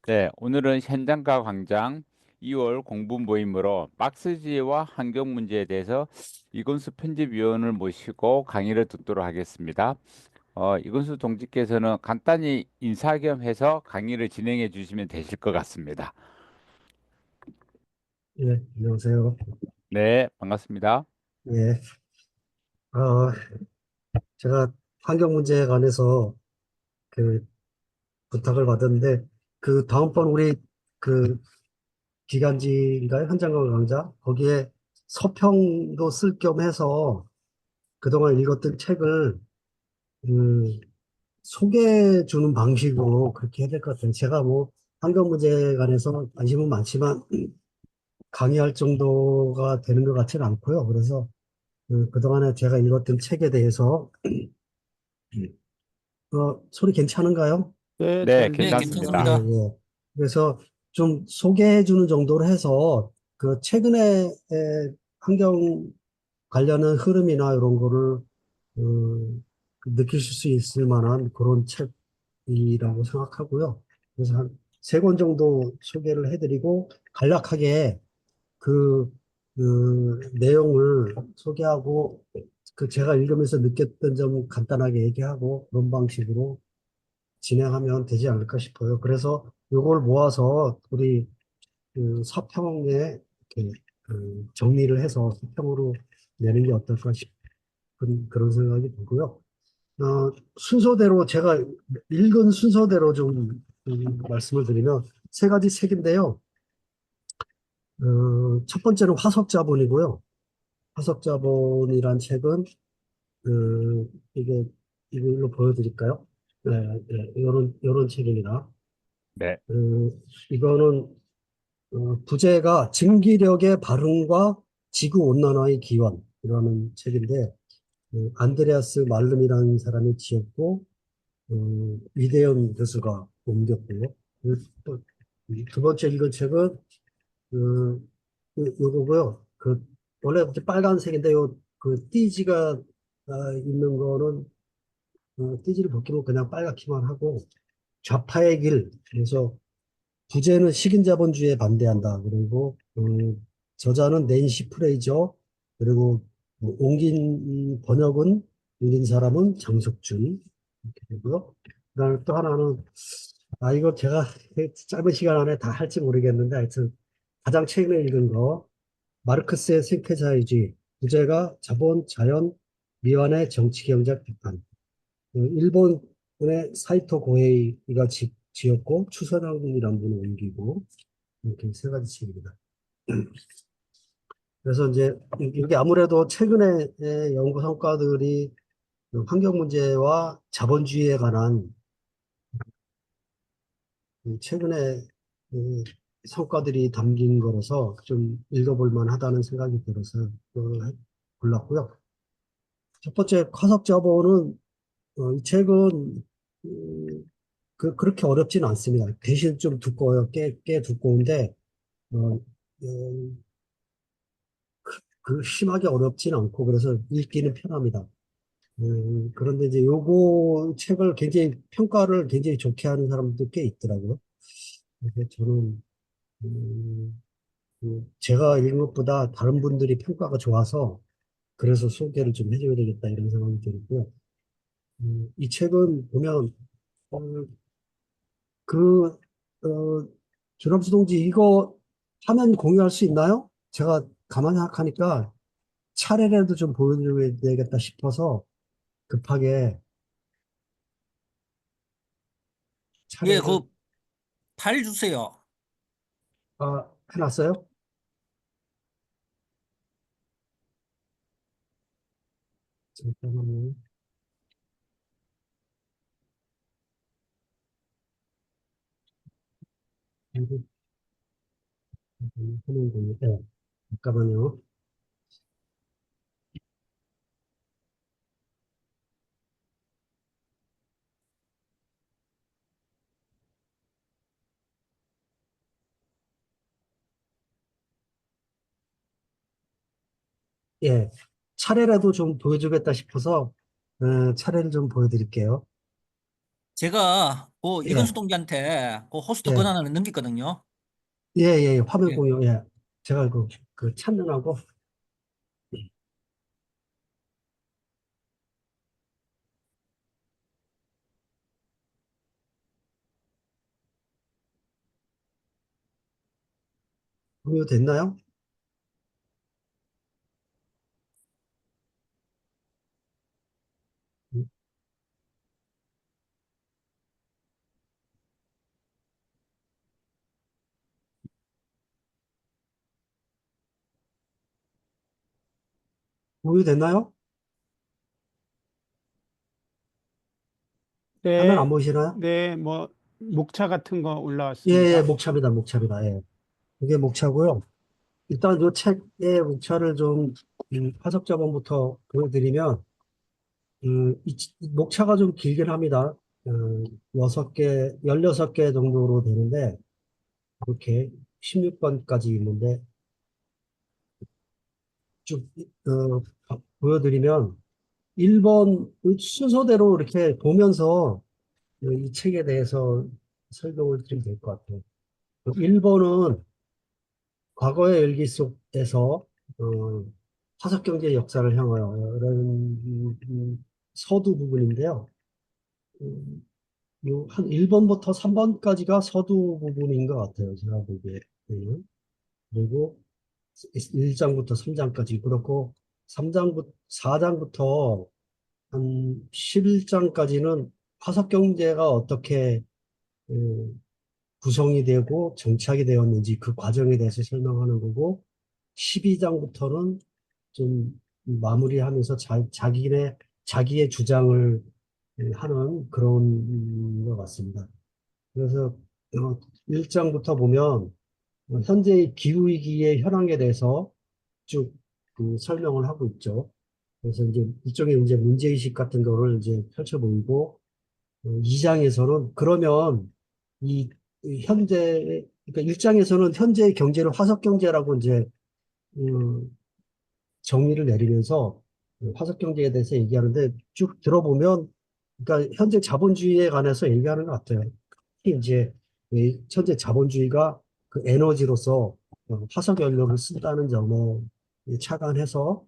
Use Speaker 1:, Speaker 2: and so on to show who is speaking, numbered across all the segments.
Speaker 1: 네, 오늘은 현장과 광장 2월 공부 모임으로 박스지와 환경 문제에 대해서 이건수 편집위원을 모시고 강의를 듣도록 하겠습니다. 이건수 동지께서는 간단히 인사 겸 해서 강의를 진행해 주시면 되실 것 같습니다.
Speaker 2: 예, 안녕하세요.
Speaker 1: 네, 반갑습니다.
Speaker 2: 예, 어, 제가 환경 문제에 관해서 그 부탁을 받았는데, 그 다음번 우리 그 기간지인가요? 현장감 강좌? 거기에 서평도 쓸 겸 해서 그동안 읽었던 책을 음, 소개해 주는 방식으로 그렇게 해야 될 것 같아요. 제가 뭐 환경 문제에 관해서 관심은 많지만 강의할 정도가 되는 것 같지는 않고요. 그래서 그동안에 제가 읽었던 책에 대해서 소리 괜찮은가요?
Speaker 3: 네,
Speaker 1: 네,
Speaker 3: 잘
Speaker 2: 예,
Speaker 3: 들립니다.
Speaker 1: 괜찮습니다.
Speaker 2: 예. 그래서 좀 소개해 주는 정도로 해서 그 최근에 환경 관련한 흐름이나 이런 거를 느끼실 수 있을 만한 그런 책이라고 생각하고요. 그래서 한 세 권 정도 소개를 해드리고 간략하게 그, 그 내용을 소개하고 그 제가 읽으면서 느꼈던 점 간단하게 얘기하고 그런 방식으로 진행하면 되지 않을까 싶어요. 그래서 이걸 모아서 우리 그 서평에 이렇게 정리를 해서 서평으로 내는 게 어떨까 싶은 그런 생각이 들고요. 순서대로 제가 읽은 순서대로 좀 말씀을 드리면 세 가지 책인데요. 첫 번째는 화석자본이고요. 화석자본이란 책은 이게 이걸로 보여드릴까요? 네, 네, 이런 책입니다.
Speaker 1: 네,
Speaker 2: 이거는 부제가 증기력의 발흥과 지구 온난화의 기원이라는 책인데 안드레아스 말름이라는 사람이 지었고 이대현 교수가 옮겼고요. 또두 번째 읽은 책은 요거고요. 원래 이렇게 빨간색인데 그 띠지가 있는 거는 띠지를 벗기면 그냥 빨갛기만 하고 좌파의 길. 그래서 부제는 식인자본주의에 반대한다. 그리고 저자는 낸시 프레이저. 그리고 옮긴 이 번역은 옮긴 사람은 장석준 이렇게 되고요. 그다음에 또 하나는 이거 제가 짧은 시간 안에 다 할지 모르겠는데 하여튼 가장 최근에 읽은 거 마르크스의 생태사회주의 부제가 자본, 자연, 미완의 정치경제학 비판. 일본의 사이토 고헤이가 지었고 추선학이라는 분을 옮기고 이렇게 세 가지 책입니다. 그래서 이제 이게 아무래도 최근에 연구 성과들이 환경 문제와 자본주의에 관한 최근에 성과들이 담긴 거라서 좀 읽어볼 만하다는 생각이 들어서 골랐고요. 첫 번째 화석자본은 이 책은 그렇게 어렵진 않습니다. 대신 좀 두꺼워요. 꽤 두꺼운데 어, 심하게 어렵진 않고 그래서 읽기는 편합니다. 그런데 이제 요거 책을 굉장히 평가를 굉장히 좋게 하는 사람도 꽤 있더라고요. 그래서 저는 제가 읽은 것보다 다른 분들이 평가가 좋아서 그래서 소개를 좀 해줘야 되겠다 이런 생각이 들고요. 이 책은 보면 어, 그 조남수 동지 이거 화면 공유할 수 있나요? 제가 가만히 생각하니까 차례라도 좀 보여드려야 되겠다 싶어서 급하게
Speaker 3: 예,
Speaker 2: 차례를
Speaker 3: 그 발 주세요.
Speaker 2: 해놨어요. 잠깐만요. 이거 화면 공유. 네, 잠깐만요. 예, 차례라도 좀 보여주겠다 싶어서 차례를 좀 보여드릴게요.
Speaker 3: 제가 그
Speaker 2: 예,
Speaker 3: 이건수 동지한테 그 호스트
Speaker 2: 예,
Speaker 3: 권한을 넘겼거든요.
Speaker 2: 예, 예, 화면
Speaker 3: 예.
Speaker 2: 공유, 예. 제가 그 찾느라고, 공유 됐나요? 공유 됐나요? 화면 안
Speaker 4: 네,
Speaker 2: 보이시나요?
Speaker 4: 네, 뭐, 목차 같은 거
Speaker 2: 예, 예,
Speaker 4: 올라왔습니다.
Speaker 2: 목차입니다, 목차입니다. 예. 이게 목차고요. 일단 이 책의 목차를 좀, 화석자본부터 보여드리면, 이 목차가 좀 길긴 합니다. 16개 정도로 되는데, 이렇게 16번까지 있는데, 쭉, 보여드리면, 1번 순서대로 이렇게 보면서 이 책에 대해서 설명을 드리면 될 것 같아요. 1번은 과거의 열기 속에서 화석경제 역사를 향하여 이런 서두 부분인데요. 한 1번부터 3번까지가 서두 부분인 것 같아요. 제가 보기에는. 그리고 1장부터 3장까지 그렇고 3장부터 4장부터 한 11장까지는 화석경제가 어떻게 구성이 되고 정착이 되었는지 그 과정에 대해서 설명하는 거고 12장부터는 좀 마무리하면서 자기의 주장을 하는 그런 것 같습니다. 그래서 1장부터 보면 현재의 기후위기의 현황에 대해서 쭉그 설명을 하고 있죠. 그래서 이제 일종의 이제 문제의식 같은 거를 이제 펼쳐 보이고 2장에서는 그러면 이 현재 그러니까 1장에서는 현재의 경제를 화석 경제라고 이제 음, 정의를 내리면서 화석 경제에 대해서 얘기하는데 쭉 들어보면 그러니까 현재 자본주의에 관해서 얘기하는 것 같아요. 특히 이제 이 현재 자본주의가 그 에너지로서 화석 연료를 쓴다는 점에 착안해서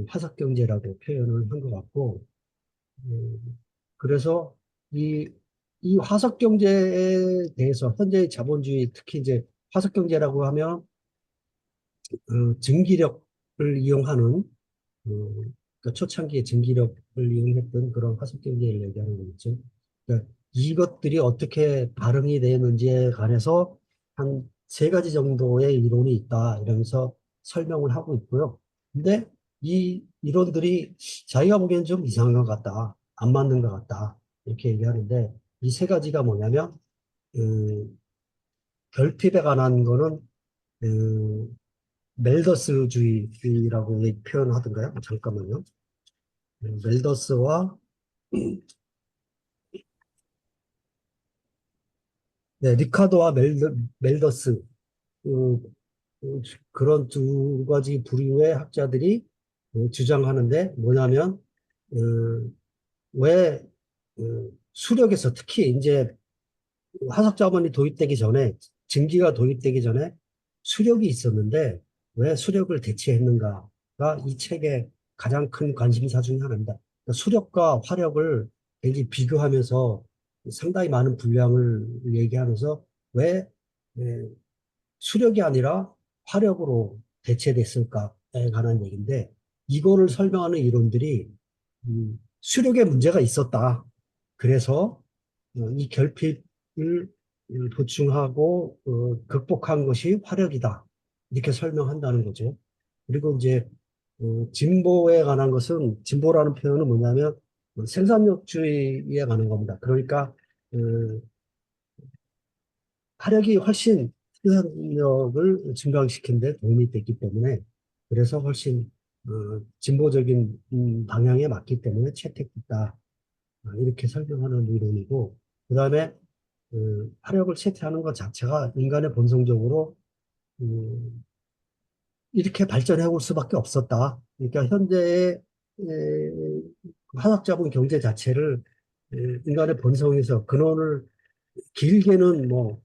Speaker 2: 화석 경제라고 표현을 한 것 같고 그래서 이, 이 화석 경제에 대해서 현재의 자본주의, 특히 이제 화석 경제라고 하면 증기력을 이용하는 그러니까 초창기에 증기력을 이용했던 그런 화석 경제를 얘기하는 거겠죠. 그러니까 이것들이 어떻게 발흥이 되는지에 관해서 한 세 가지 정도의 이론이 있다 이러면서 설명을 하고 있고요. 근데 이 이론들이 자기가 보기엔 좀 이상한 것 같다, 안 맞는 것 같다 이렇게 얘기하는데 이 세 가지가 뭐냐면 음, 결핍에 관한 거는 멜더스주의라고 표현하던가요? 잠깐만요. 멜더스와 네, 리카도와 멜더스 그, 그런 두 가지 부류의 학자들이 주장하는데 뭐냐면 어, 왜 수력에서 특히 이제 화석 자원이 도입되기 전에 증기가 도입되기 전에 수력이 있었는데 왜 수력을 대체했는가가 이 책의 가장 큰 관심사 중에 하나입니다. 그러니까 수력과 화력을 굉장히 비교하면서 상당히 많은 분량을 얘기하면서 왜 에, 수력이 아니라 화력으로 대체됐을까에 관한 얘기인데 이거를 설명하는 이론들이 수력에 문제가 있었다. 그래서 이 결핍을 보충하고 극복한 것이 화력이다. 이렇게 설명한다는 거죠. 그리고 이제 진보에 관한 것은 진보라는 표현은 뭐냐면 생산력주의에 관한 겁니다. 그러니까 어, 화력이 훨씬 생산력을 증강시키는 데 도움이 됐기 때문에 그래서 훨씬 진보적인 방향에 맞기 때문에 채택됐다. 이렇게 설명하는 이론이고 그다음에 화력을 채취하는 것 자체가 인간의 본성적으로 음, 이렇게 발전해 올 수밖에 없었다. 그러니까 현재의 화학자본 경제 자체를 인간의 본성에서 근원을 길게는 뭐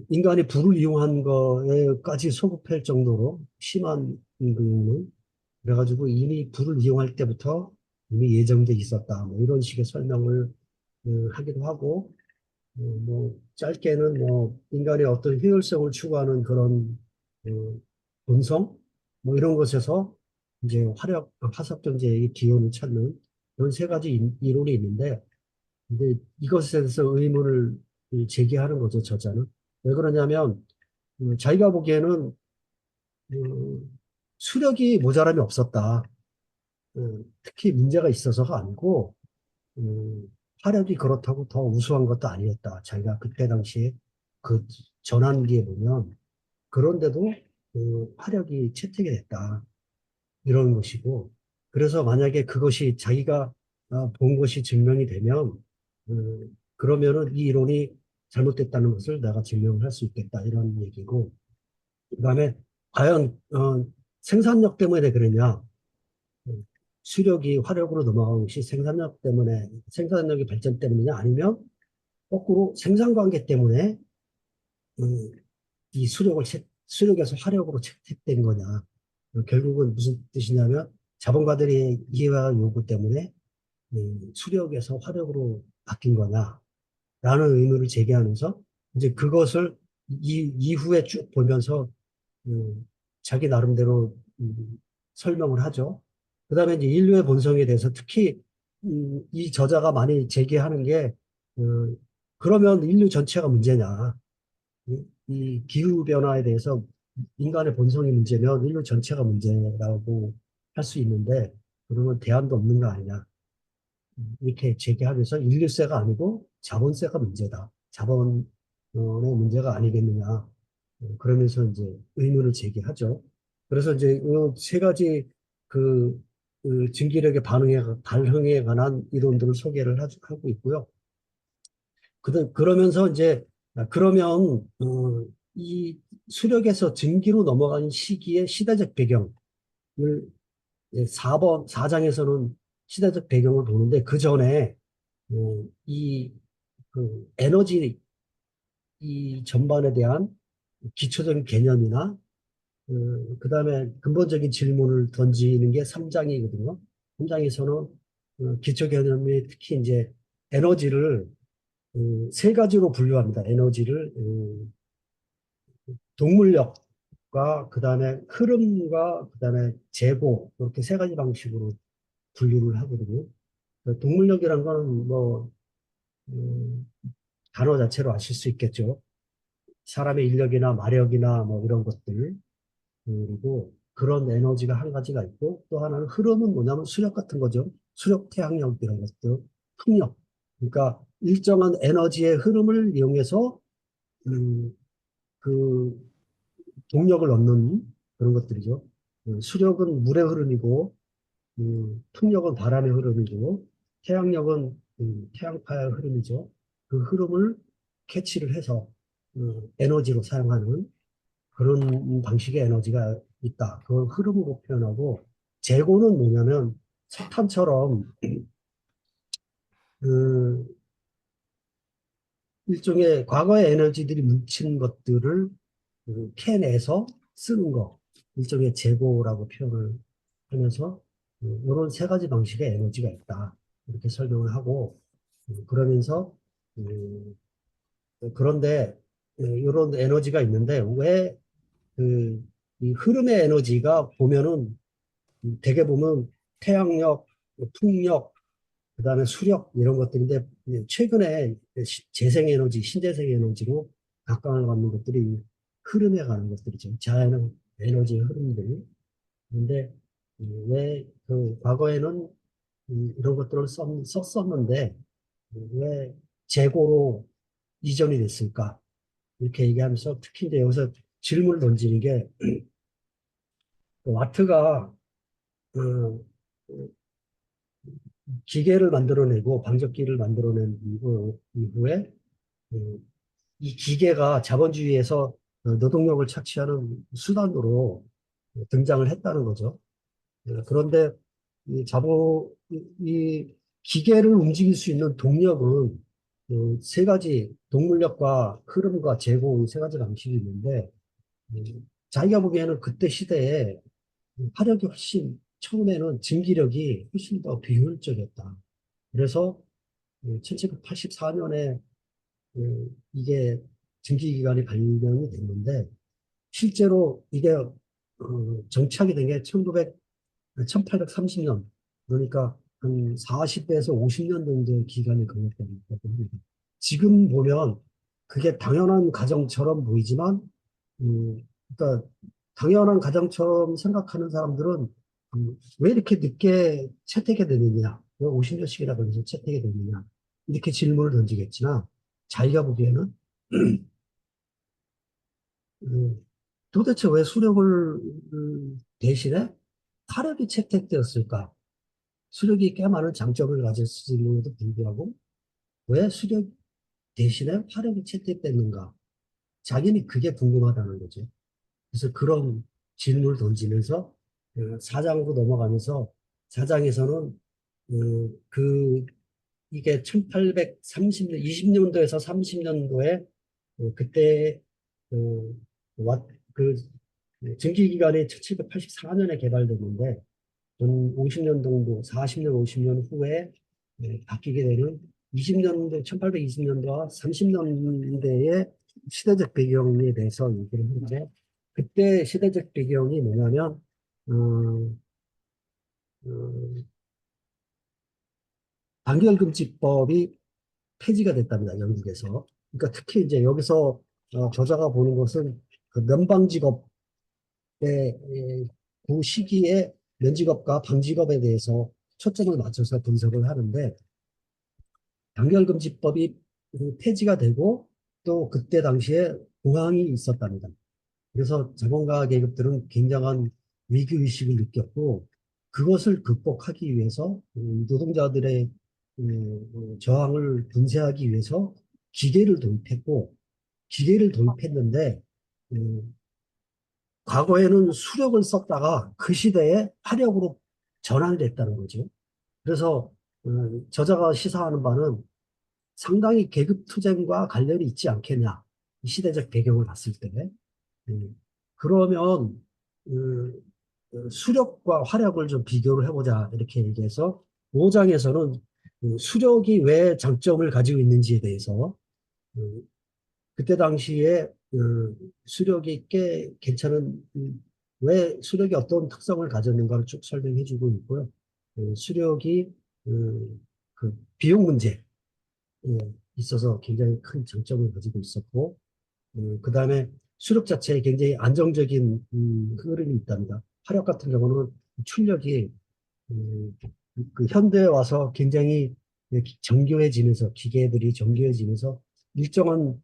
Speaker 2: 인간이 불을 이용한 거에까지 소급할 정도로 심한 경우는 그래가지고 이미 불을 이용할 때부터 이미 예정돼 있었다. 뭐 이런 식의 설명을 하기도 하고, 뭐 짧게는 뭐 인간의 어떤 효율성을 추구하는 그런 본성 뭐 이런 것에서 이제 화석 전제의 기원을 찾는 그런 세 가지 이론이 있는데, 근데 이것에 대해서 의문을 제기하는 거죠, 저자는. 왜 그러냐면 자기가 보기에는 수력이 모자람이 없었다. 특히 문제가 있어서가 아니고 화력이 그렇다고 더 우수한 것도 아니었다. 자기가 그때 당시에 그 전환기에 보면 그런데도 화력이 채택이 됐다. 이런 것이고, 그래서 만약에 그것이 자기가 본 것이 증명이 되면 그러면은 이 이론이 잘못됐다는 것을 내가 증명을 할 수 있겠다. 이런 얘기고, 그다음에 과연 생산력 때문에 그러냐? 음, 수력이 화력으로 넘어간 것이 생산력 때문에, 생산력의 발전 때문이냐? 아니면 거꾸로 생산 관계 때문에 음, 이 수력에서 화력으로 채택된 거냐? 결국은 무슨 뜻이냐면 자본가들의 이해와 요구 때문에 수력에서 화력으로 바뀐 거냐라는 의문을 제기하면서 이제 그것을 이후에 쭉 보면서 자기 나름대로 설명을 하죠. 그다음에 이제 인류의 본성에 대해서 특히 이 저자가 많이 제기하는 게 그러면 인류 전체가 문제냐? 이 기후 변화에 대해서 인간의 본성이 문제면 인류 전체가 문제라고 할 수 있는데 그러면 대안도 없는 거 아니냐? 이렇게 제기하면서 인류세가 아니고 자본세가 문제다. 자본의 문제가 아니겠느냐. 그러면서 이제 의문을 제기하죠. 그래서 이제 이세 가지 그, 증기력의 반응에 관한 이론들을 소개를 하고 있고요. 그러면서 이제 그러면 이 수력에서 증기로 넘어가는 시기의 시대적 배경을 4장에서는 시대적 배경을 보는데 그 전에 이 에너지 이 전반에 대한 기초적인 개념이나 그다음에 근본적인 질문을 던지는 게 3장이거든요. 3장에서는 기초 개념이 특히 이제 에너지를 세 가지로 분류합니다. 에너지를 동물력과 그다음에 흐름과 그다음에 재고 이렇게 세 가지 방식으로 분류를 하거든요. 동물력이란 거는 뭐 단어 자체로 아실 수 있겠죠. 사람의 인력이나 마력이나 뭐 이런 것들 그리고 그런 에너지가 한 가지가 있고 또 하나는 흐름은 뭐냐면 수력 같은 거죠. 수력 태양력 이런 것들, 풍력. 그러니까 일정한 에너지의 흐름을 이용해서 그 동력을 얻는 그런 것들이죠. 수력은 물의 흐름이고, 풍력은 바람의 흐름이고, 태양력은 태양파의 흐름이죠. 그 흐름을 캐치를 해서 에너지로 사용하는 그런 방식의 에너지가 있다. 그걸 흐름으로 표현하고, 재고는 뭐냐면 석탄처럼 그 일종의 과거의 에너지들이 뭉친 것들을 캐내서 쓰는 거, 일종의 재고라고 표현을 하면서 이런 세 가지 방식의 에너지가 있다. 이렇게 설명을 하고 그러면서 그런데 이런 에너지가 있는데 왜 이 흐름의 에너지가 보면은 대개 보면 태양력, 풍력, 그다음에 수력 이런 것들인데 최근에 재생에너지, 신재생에너지로 각광을 받는 것들이 흐름에 가는 것들이죠. 자연 에너지의 흐름들. 그런데 왜 그 과거에는 이런 것들을 썼었는데 왜 재고로 이전이 됐을까? 이렇게 얘기하면서 특히 이제 여기서 질문을 던지는 게 와트가 그 기계를 만들어내고 방적기를 만들어낸 이후에 이 기계가 자본주의에서 노동력을 착취하는 수단으로 등장을 했다는 거죠. 그런데 이 기계를 움직일 수 있는 동력은 세 가지 동물력과 흐름과 제공 세 가지 방식이 있는데 자기가 보기에는 그때 시대에 화력이 훨씬 처음에는 증기력이 훨씬 더 비효율적이었다. 그래서 1784년에 이게 증기기관이 발명이 됐는데 실제로 이게 정착이 된 게 1830년 그러니까 한 40에서 50년 정도의 기간이 걸렸다고 합니다. 지금 보면 그게 당연한 과정처럼 보이지만 그러니까 당연한 과정처럼 생각하는 사람들은 왜 이렇게 늦게 채택이 되느냐, 왜 50년씩이나 걸려서 채택이 되느냐 이렇게 질문을 던지겠지만 자기가 보기에는 음, 도대체 왜 수력을 대신에 화력이 채택되었을까? 수력이 꽤 많은 장점을 가졌음에도 불구하고 왜 수력 대신에 화력이 채택됐는가? 자기는 그게 궁금하다는 거죠. 그래서 그런 질문을 던지면서 사장으로 넘어가면서 사장에서는 이게 1830년, 20년도에서 30년도에 그때 그, 그 증기기관이 1784년에 개발됐는데 한 50년 정도, 40년, 50년 후에 바뀌게 되는 20년대, 1820년도와 30년대의 시대적 배경에 대해서 얘기를 하는데 그때 시대적 배경이 뭐냐면 어, 어, 단결금지법이 폐지가 됐답니다. 영국에서. 그러니까 특히 이제 여기서 저자가 보는 것은 그 면방직업의 그 시기에 면직업과 방직업에 대해서 초점을 맞춰서 분석을 하는데 단결금지법이 폐지가 되고 또 그때 당시에 공황이 있었답니다. 그래서 자본가 계급들은 굉장한 위기의식을 느꼈고 그것을 극복하기 위해서 노동자들의 저항을 분쇄하기 위해서 기계를 도입했고 기계를 도입했는데 과거에는 수력을 썼다가 그 시대에 화력으로 전환됐다는 거죠. 그래서 저자가 시사하는 바는 상당히 계급투쟁과 관련이 있지 않겠냐. 이 시대적 배경을 봤을 때. 그러면 수력과 화력을 좀 비교를 해보자 이렇게 얘기해서 5장에서는 수력이 왜 장점을 가지고 있는지에 대해서 그때 당시에 수력이 꽤 괜찮은 왜 수력이 어떤 특성을 가졌는가를 쭉 설명해주고 있고요. 수력이 그 비용 문제에 있어서 굉장히 큰 장점을 가지고 있었고 그 다음에 수력 자체에 굉장히 안정적인 흐름이 있답니다. 화력 같은 경우는 출력이 음, 그 현대에 와서 굉장히 정교해지면서 기계들이 정교해지면서 일정한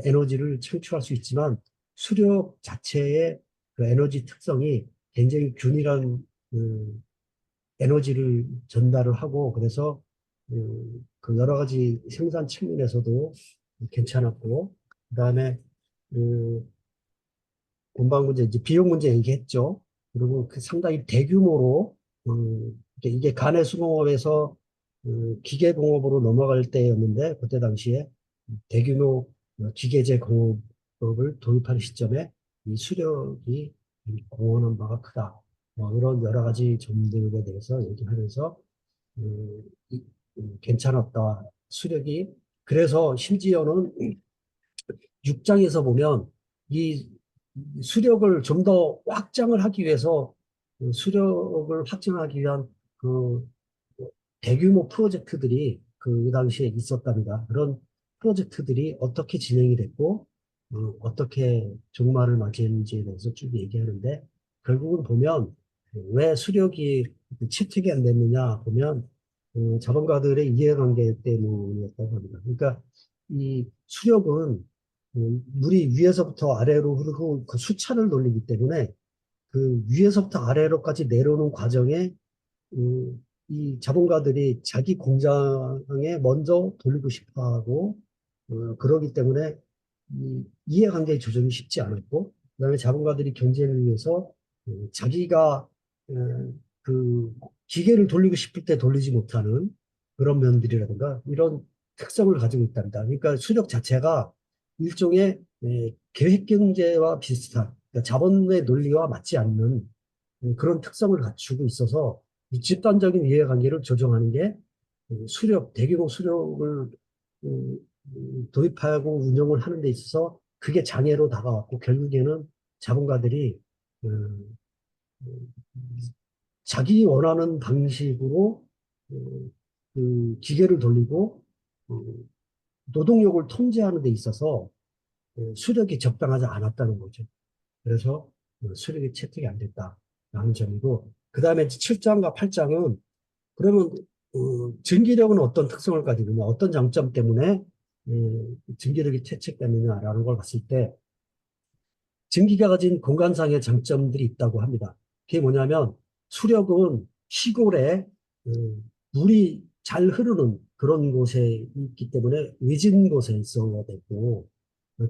Speaker 2: 에너지를 창출할 수 있지만 수력 자체의 그 에너지 특성이 굉장히 균일한 에너지를 전달을 하고 그래서 그 여러 가지 생산 측면에서도 괜찮았고 그다음에 그 공방 문제 이제 비용 문제 얘기했죠. 그리고 그 상당히 대규모로 이게 간의 수공업에서 기계공업으로 넘어갈 때였는데 그때 당시에 대규모 기계제 공업을 도입하는 시점에 이 수력이 공헌한 바가 크다. 뭐 이런 여러 가지 점들에 대해서 얘기하면서 괜찮았다. 수력이 그래서 심지어는 6장에서 보면 이 수력을 좀 더 확장을 하기 위해서 수력을 확장하기 위한 그 대규모 프로젝트들이 그 당시에 있었답니다. 그런 프로젝트들이 어떻게 진행이 됐고 어떻게 종말을 맞이했는지에 대해서 쭉 얘기하는데 결국은 보면 왜 수력이 채택이 안 됐느냐 보면 자본가들의 이해관계 때문이었다고 합니다. 그러니까 이 수력은 물이 위에서부터 아래로 흐르고 그 수차를 돌리기 때문에 그 위에서부터 아래로까지 내려오는 과정에 이 자본가들이 자기 공장에 먼저 돌리고 싶어 하고 그러기 때문에 이 이해관계 조정이 쉽지 않았고 그다음에 자본가들이 경쟁을 위해서 자기가 그 기계를 돌리고 싶을 때 돌리지 못하는 그런 면들이라든가 이런 특성을 가지고 있답니다. 그러니까 수력 자체가 일종의 계획 경제와 비슷한 그러니까 자본의 논리와 맞지 않는 그런 특성을 갖추고 있어서 이 집단적인 이해관계를 조정하는 게 수력, 대규모 수력을 도입하고 운영을 하는 데 있어서 그게 장애로 다가왔고 결국에는 자본가들이 음, 자기 원하는 방식으로 기계를 돌리고 어, 노동력을 통제하는 데 있어서 수력이 적당하지 않았다는 거죠. 그래서 수력이 채택이 안 됐다라는 점이고 그 다음에 7장과 8장은 그러면 증기력은 어떤 특성을 가지고 있냐, 어떤 장점 때문에 증기력이 채택되느냐라는 걸 봤을 때 증기가 가진 공간상의 장점들이 있다고 합니다. 그게 뭐냐면 수력은 시골에 물이 잘 흐르는 그런 곳에 있기 때문에 외진 곳에 있어야 되고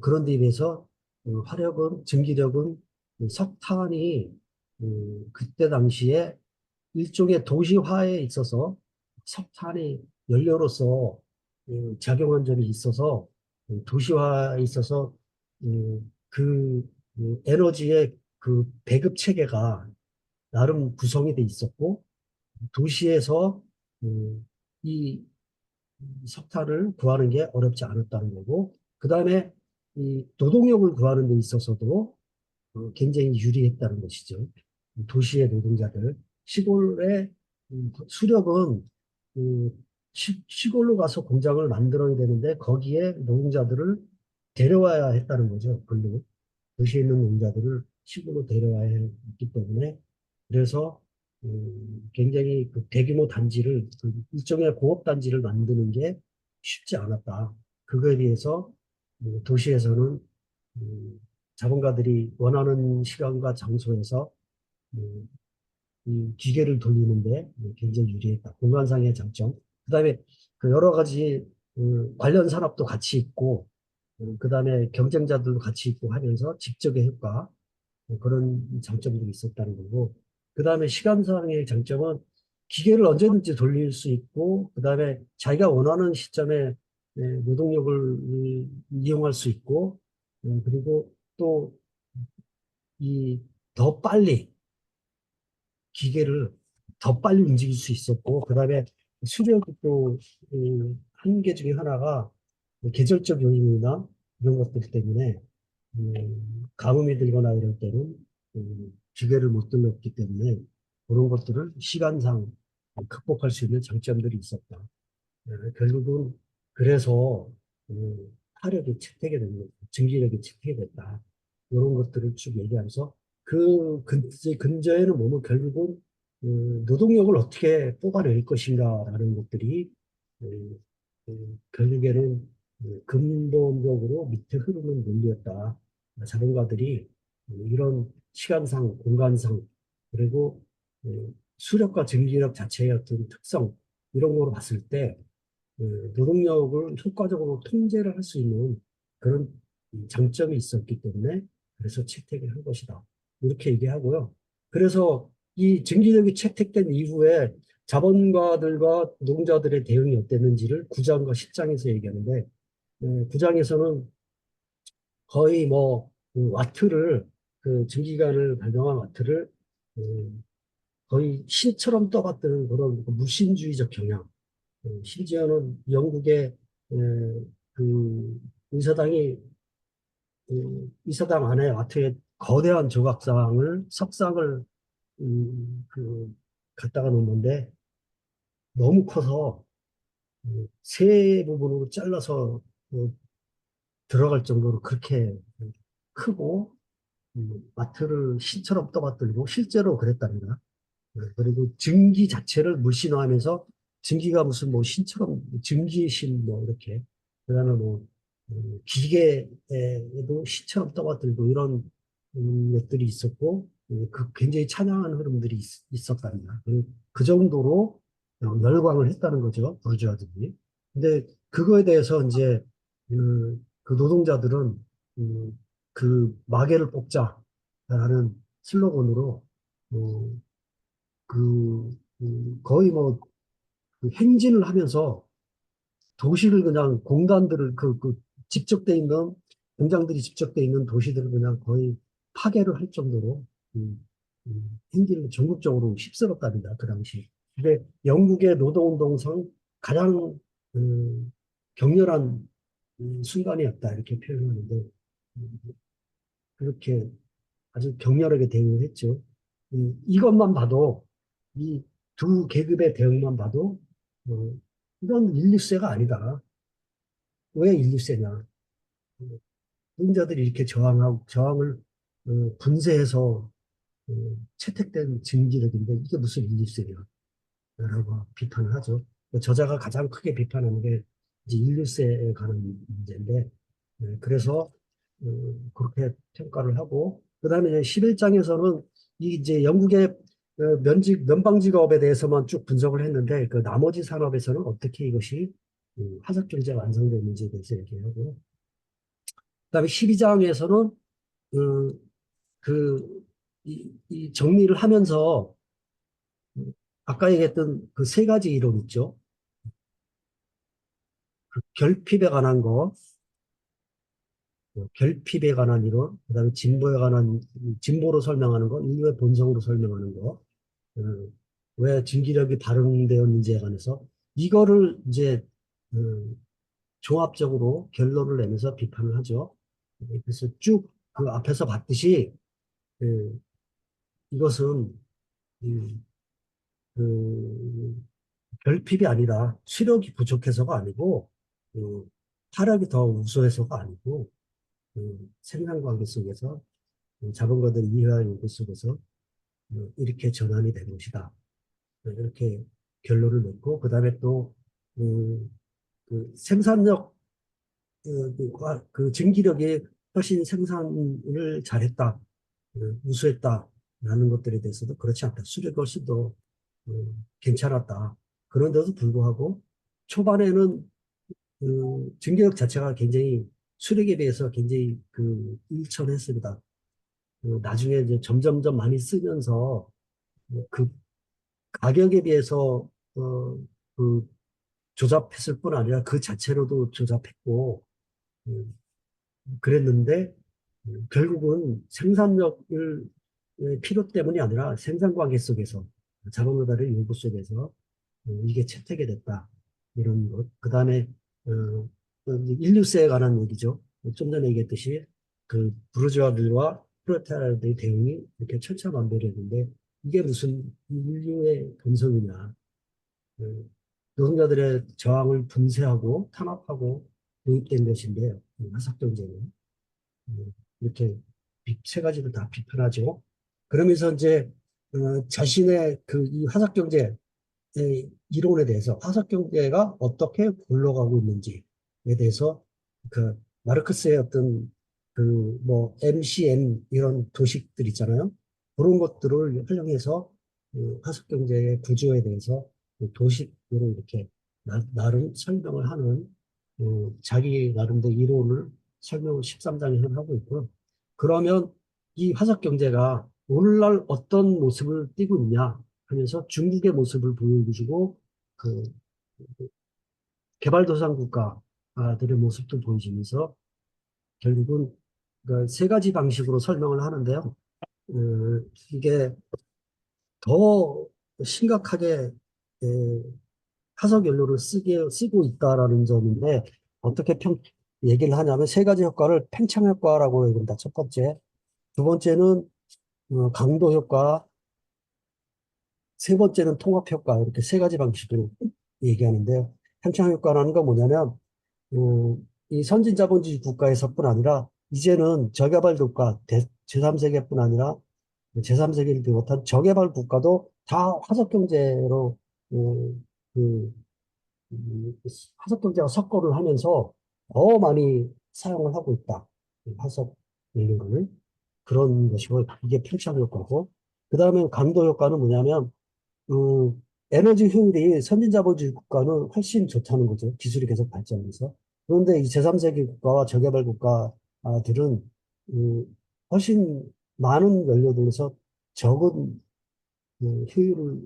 Speaker 2: 그런 데 비해서 화력은 증기력은 석탄이 그때 당시에 일종의 도시화에 있어서 석탄이 연료로서 작용한 점이 있어서 도시화에 있어서 그 에너지의 그 배급 체계가 나름 구성이 돼 있었고 도시에서 이 석탄을 구하는 게 어렵지 않았다는 거고 그 다음에 이 노동력을 구하는 데 있어서도 굉장히 유리했다는 것이죠. 도시의 노동자들, 시골의 수력은 시골로 가서 공장을 만들어야 되는데 거기에 노동자들을 데려와야 했다는 거죠. 근로 도시에 있는 노동자들을 시골로 데려와야 했기 때문에 그래서 굉장히 그 대규모 단지를 그 일종의 공업 단지를 만드는 게 쉽지 않았다. 그거에 비해서 도시에서는 음, 자본가들이 원하는 시간과 장소에서 음, 이 기계를 돌리는데 굉장히 유리했다. 공간상의 장점. 그다음에 그 여러 가지 관련 산업도 같이 있고, 그다음에 경쟁자들도 같이 있고 하면서 직접의 효과 그런 장점들이 있었다는 거고, 그다음에 시간상의 장점은 기계를 언제든지 돌릴 수 있고, 그다음에 자기가 원하는 시점에 노동력을 이용할 수 있고, 그리고 또 이 더 빨리 기계를 더 빨리 움직일 수 있었고, 그 다음에 수력이 또, 한계 중에 하나가 계절적 요인이나 이런 것들 때문에, 가뭄이 들거나 이럴 때는, 기계를 못 돌렸기 때문에, 그런 것들을 시간상 극복할 수 있는 장점들이 있었다. 결국은, 그래서, 화력이 채택이 된 거, 증기력이 채택이 됐다. 이런 것들을 쭉 얘기하면서, 근저에는 뭐면 결국은 노동력을 어떻게 뽑아낼 것인가라는 것들이 결국에는 근본적으로 밑에 흐르는 논리였다. 자본가들이 이런 시간상, 공간상, 그리고 수력과 증기력 자체의 어떤 특성, 이런 거로 봤을 때 노동력을 효과적으로 통제를 할 수 있는 그런 장점이 있었기 때문에 그래서 채택을 한 것이다. 이렇게 얘기하고요. 그래서 이 증기력이 채택된 이후에 자본가들과 노동자들의 대응이 어땠는지를 9장과 10장에서 얘기하는데 9장에서는 거의 그 와트를 그 증기관을 발명한 와트를 거의 신처럼 떠받드는 그런 무신주의적 경향 심지어는 영국의 그 의사당이 의사당 안에 와트에 거대한 조각상을 석상을 그 갖다가 놓는데 너무 커서 세 부분으로 잘라서 들어갈 정도로 그렇게 크고 와트를 신처럼 떠받들고 실제로 그랬답니다. 그리고 증기 자체를 물신화하면서 증기가 무슨 뭐 신처럼 증기신 뭐 이렇게 그다음에 뭐 기계에도 신처럼 떠받들고 이런 것들이 있었고 그 굉장히 찬양하는 흐름들이 있었답니다. 그 정도로 열광을 했다는 거죠 부르주아들이. 근데 그거에 대해서 이제 그 노동자들은 그 마개를 뽑자라는 슬로건으로 어, 거의 뭐 그 행진을 하면서 도시를 그냥 공단들을 집적돼 있는 공장들이 집적돼 있는 도시들을 그냥 거의 파괴를 할 정도로 행기를 전국적으로 휩쓸었답니다. 그 당시. 근데 영국의 노동운동상 가장 격렬한 순간이었다 이렇게 표현하는데 음, 그렇게 아주 격렬하게 대응을 했죠. 이것만 봐도 이 두 계급의 대응만 봐도 어, 이건 인류세가 아니다. 왜 인류세냐? 노동자들이 이렇게 저항을 분쇄해서 채택된 증기력인데 이게 무슨 인류세냐? 라고 비판을 하죠. 저자가 가장 크게 비판하는 게 이제 인류세에 관한 문제인데, 그래서 그렇게 평가를 하고, 그 다음에 이제 11장에서는 이 이제 영국의 면방직업에 대해서만 쭉 분석을 했는데, 그 나머지 산업에서는 어떻게 이것이 화석경제가 완성되는지에 대해서 얘기하고, 그 다음에 12장에서는 이 정리를 하면서 아까 얘기했던 그 세 가지 이론 있죠. 결핍에 관한 거, 결핍에 관한 이론, 그다음에 진보에 관한 진보로 설명하는 거, 인류의 본성으로 설명하는 거, 어, 왜 진기력이 발흥되었는지에 관해서 이거를 이제 어, 종합적으로 결론을 내면서 비판을 하죠. 그래서 쭉 그 앞에서 봤듯이 어, 이것은 그 결핍이 아니라 수력이 부족해서가 아니고 타락이 더 우수해서가 아니고 생산관계 속에서 자본가들이 이해하는 것 속에서 이렇게 전환이 된 것이다. 이렇게 결론을 냈고 그 다음에 또 생산력 그 증기력이 훨씬 생산을 잘했다, 우수했다라는 것들에 대해서도 그렇지 않다. 수력이 훨씬 더 괜찮았다. 그런데도 불구하고 초반에는 증기력 자체가 굉장히 수력에 비해서 굉장히 일천했습니다. 나중에 이제 점점점 많이 쓰면서 그 가격에 비해서 그 조잡했을 뿐 아니라 그 자체로도 조잡했고 그랬는데 결국은 생산력을 필요 때문이 아니라 생산 관계 속에서 자본가들의 요구 속에서 이게 채택이 됐다 이런 것. 그 다음에 인류세에 관한 얘기죠. 좀 전에 얘기했듯이 그 부르주아들과 프롤레타리아의 대응이 이렇게 천차만별이었는데 이게 무슨 인류의 본성이냐. 노동자들의 저항을 분쇄하고 탄압하고 도입된 것인데 화석경제는 이렇게 세 가지를 다 비판하죠. 그러면서 이제 자신의 이 화석경제 이론에 대해서 화석경제가 어떻게 굴러가고 있는지에 대해서 그 마르크스의 어떤 그 뭐 MCM 이런 도식들 있잖아요. 그런 것들을 활용해서 화석경제의 구조에 대해서 도식으로 이렇게 나름 설명을 하는 자기 나름대로 이론을 설명을 13장에서 하고 있고요. 그러면 이 화석경제가 오늘날 어떤 모습을 띠고 있냐 하면서 중국의 모습을 보여주시고 그 개발도상 국가들의 모습도 보여주면서 결국은 그세 가지 방식으로 설명을 하는데요. 이게 더 심각하게 에, 화석 연료를 쓰고 있다라는 점인데 어떻게 얘기를 하냐면 세 가지 효과를 팽창 효과라고 얘기합니다. 첫 번째, 두 번째는 강도 효과, 세 번째는 통합 효과 이렇게 세 가지 방식으로 얘기하는데요. 팽창 효과라는 건 뭐냐면 이 선진 자본주의 국가에서뿐 아니라 이제는 저개발 국가 제3세계뿐 아니라 제3세계를 비롯한 저개발 국가도 다 화석 경제로 그 화석 경제와 섞어를 하면서 더 많이 사용을 하고 있다. 화석 연료를 그런 것이고 이게 팽창 효과고 그 다음에 강도 효과는 뭐냐면 에너지 효율이 선진자본주의 국가는 훨씬 좋다는 거죠. 기술이 계속 발전해서. 그런데 이 제3세계 국가와 저개발 국가들은 훨씬 많은 연료들에서 적은 효율을,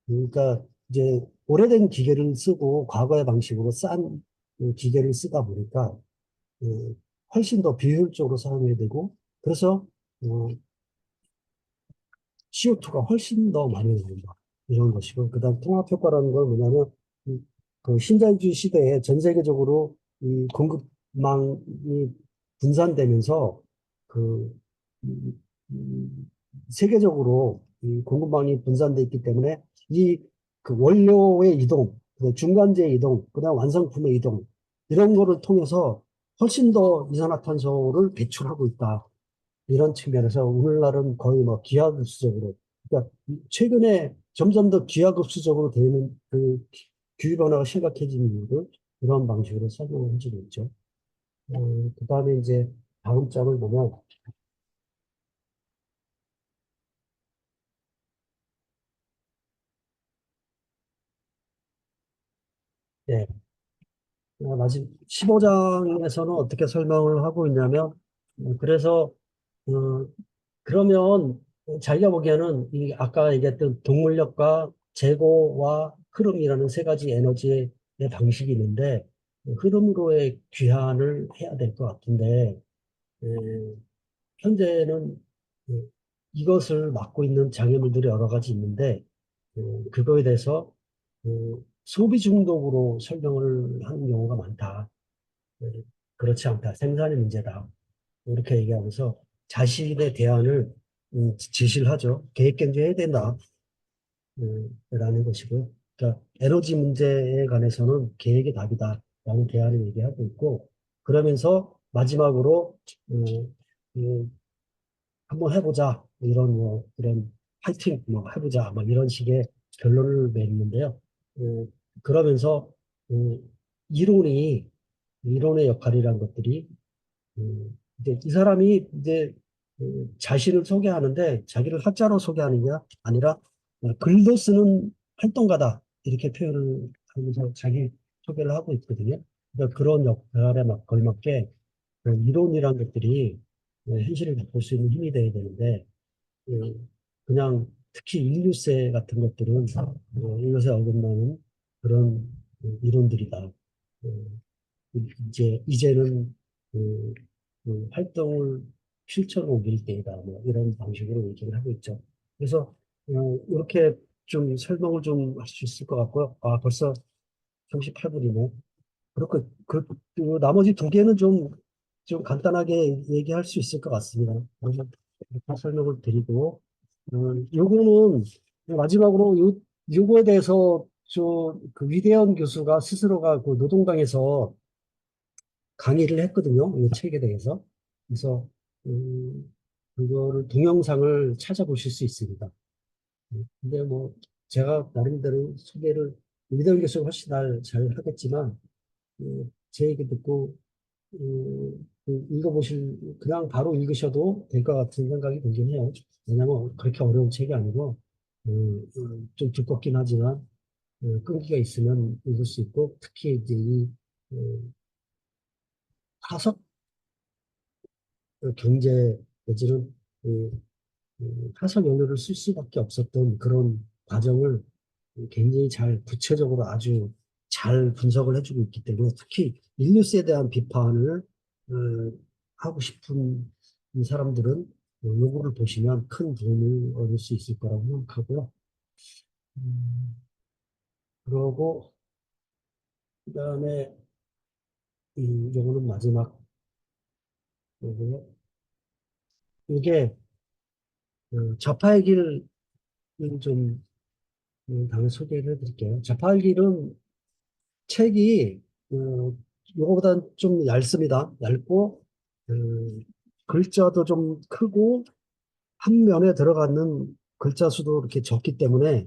Speaker 2: 그러니까 이제 오래된 기계를 쓰고 과거의 방식으로 싼 기계를 쓰다 보니까 훨씬 더 비효율적으로 사용해야 되고 그래서 CO2가 훨씬 더 많이 나온다. 이런 것이고, 그 다음 통합효과라는 건 뭐냐면, 그 신자유주의 시대에 전 세계적으로 이 공급망이 분산되면서, 그, 음, 세계적으로 이 공급망이 분산돼 있기 때문에 이 그 원료의 이동, 그 중간재의 이동, 그다음 완성품의 이동, 이런 거를 통해서 훨씬 더 이산화탄소를 배출하고 있다. 이런 측면에서 오늘날은 거의 뭐 기하급수적으로, 그러니까 최근에 점점 더 기하급수적으로 되는 그 기후변화가 심각해지는 이유를 이런 방식으로 설명을 해주고 있죠. 그 다음에 이제 다음 장을 보면, 예, 마지막 15장에서는 어떻게 설명을 하고 있냐면, 그래서, 어, 그러면 자기가 보기에는 이 아까 얘기했던 동물력과 재고와 흐름이라는 세 가지 에너지의 방식이 있는데 흐름으로의 귀환을 해야 될 것 같은데 에, 현재는 이것을 맡고 있는 장애물들이 여러 가지 있는데 그거에 대해서 소비 중독으로 설명을 하는 경우가 많다. 에, 그렇지 않다. 생산의 문제다. 이렇게 얘기하면서 자신의 대안을 제시를 하죠. 계획 경제해야 된다. 라는 것이고요. 그러니까 에너지 문제에 관해서는 계획이 답이다. 라는 대안을 얘기하고 있고, 그러면서 마지막으로, 한번 해보자. 이런 뭐, 이런 파이팅, 뭐, 해보자. 뭐, 이런 식의 결론을 맺는데요. 어, 그러면서, 어, 이론이, 이론의 역할이란 것들이 이제 이 사람이 이제 자신을 소개하는데 자기를 학자로 소개하는 게 아니라 글도 쓰는 활동가다 이렇게 표현을 하면서 자기 소개를 하고 있거든요. 그러니까 그런 역할에 막 걸맞게 그 이론이란 것들이 현실을 바꿀 수 있는 힘이 돼야 되는데 어, 그냥 특히 인류세 같은 것들은 이것에 어긋나는 그런 이론들이다. 이제는 그, 활동을 실천 옮길 때이다. 뭐 이런 방식으로 얘기를 하고 있죠. 그래서 이렇게 좀 설명을 좀 할 수 있을 것 같고요. 아, 벌써 38분이네. 그렇고 그 나머지 두 개는 좀 간단하게 얘기할 수 있을 것 같습니다. 그래서 이렇게 설명을 드리고 요거는 마지막으로 요거에 대해서 그 위대현 교수가 스스로가 그 노동당에서 강의를 했거든요. 이 책에 대해서. 그래서, 그거를 동영상을 찾아보실 수 있습니다. 근데 뭐, 제가 나름대로 소개를, 이대훈 교수가 훨씬 잘 하겠지만, 제 얘기 듣고, 그냥 바로 읽으셔도 될 것 같은 생각이 들긴 해요. 왜냐면 그렇게 어려운 책이 아니고, 좀 두껍긴 하지만, 끈기가 있으면 읽을 수 있고, 특히 이제 어, 화석 경제 내지는 타석 연료를 쓸 수밖에 없었던 그런 과정을 굉장히 잘 구체적으로 아주 잘 분석을 해주고 있기 때문에 특히 인류세에 대한 비판을 어, 하고 싶은 이 사람들은 요거를 보시면 큰 도움을 얻을 수 있을 거라고 생각하고요. 음, 그러고 그다음에 요거는 마지막 거고요. 이게 좌파의 길을 좀 다음에 소개를 해드릴게요. 자파의 길은 책이 이거보다는 좀 얇습니다. 얇고 글자도 좀 크고 한 면에 들어가는 글자 수도 이렇게 적기 때문에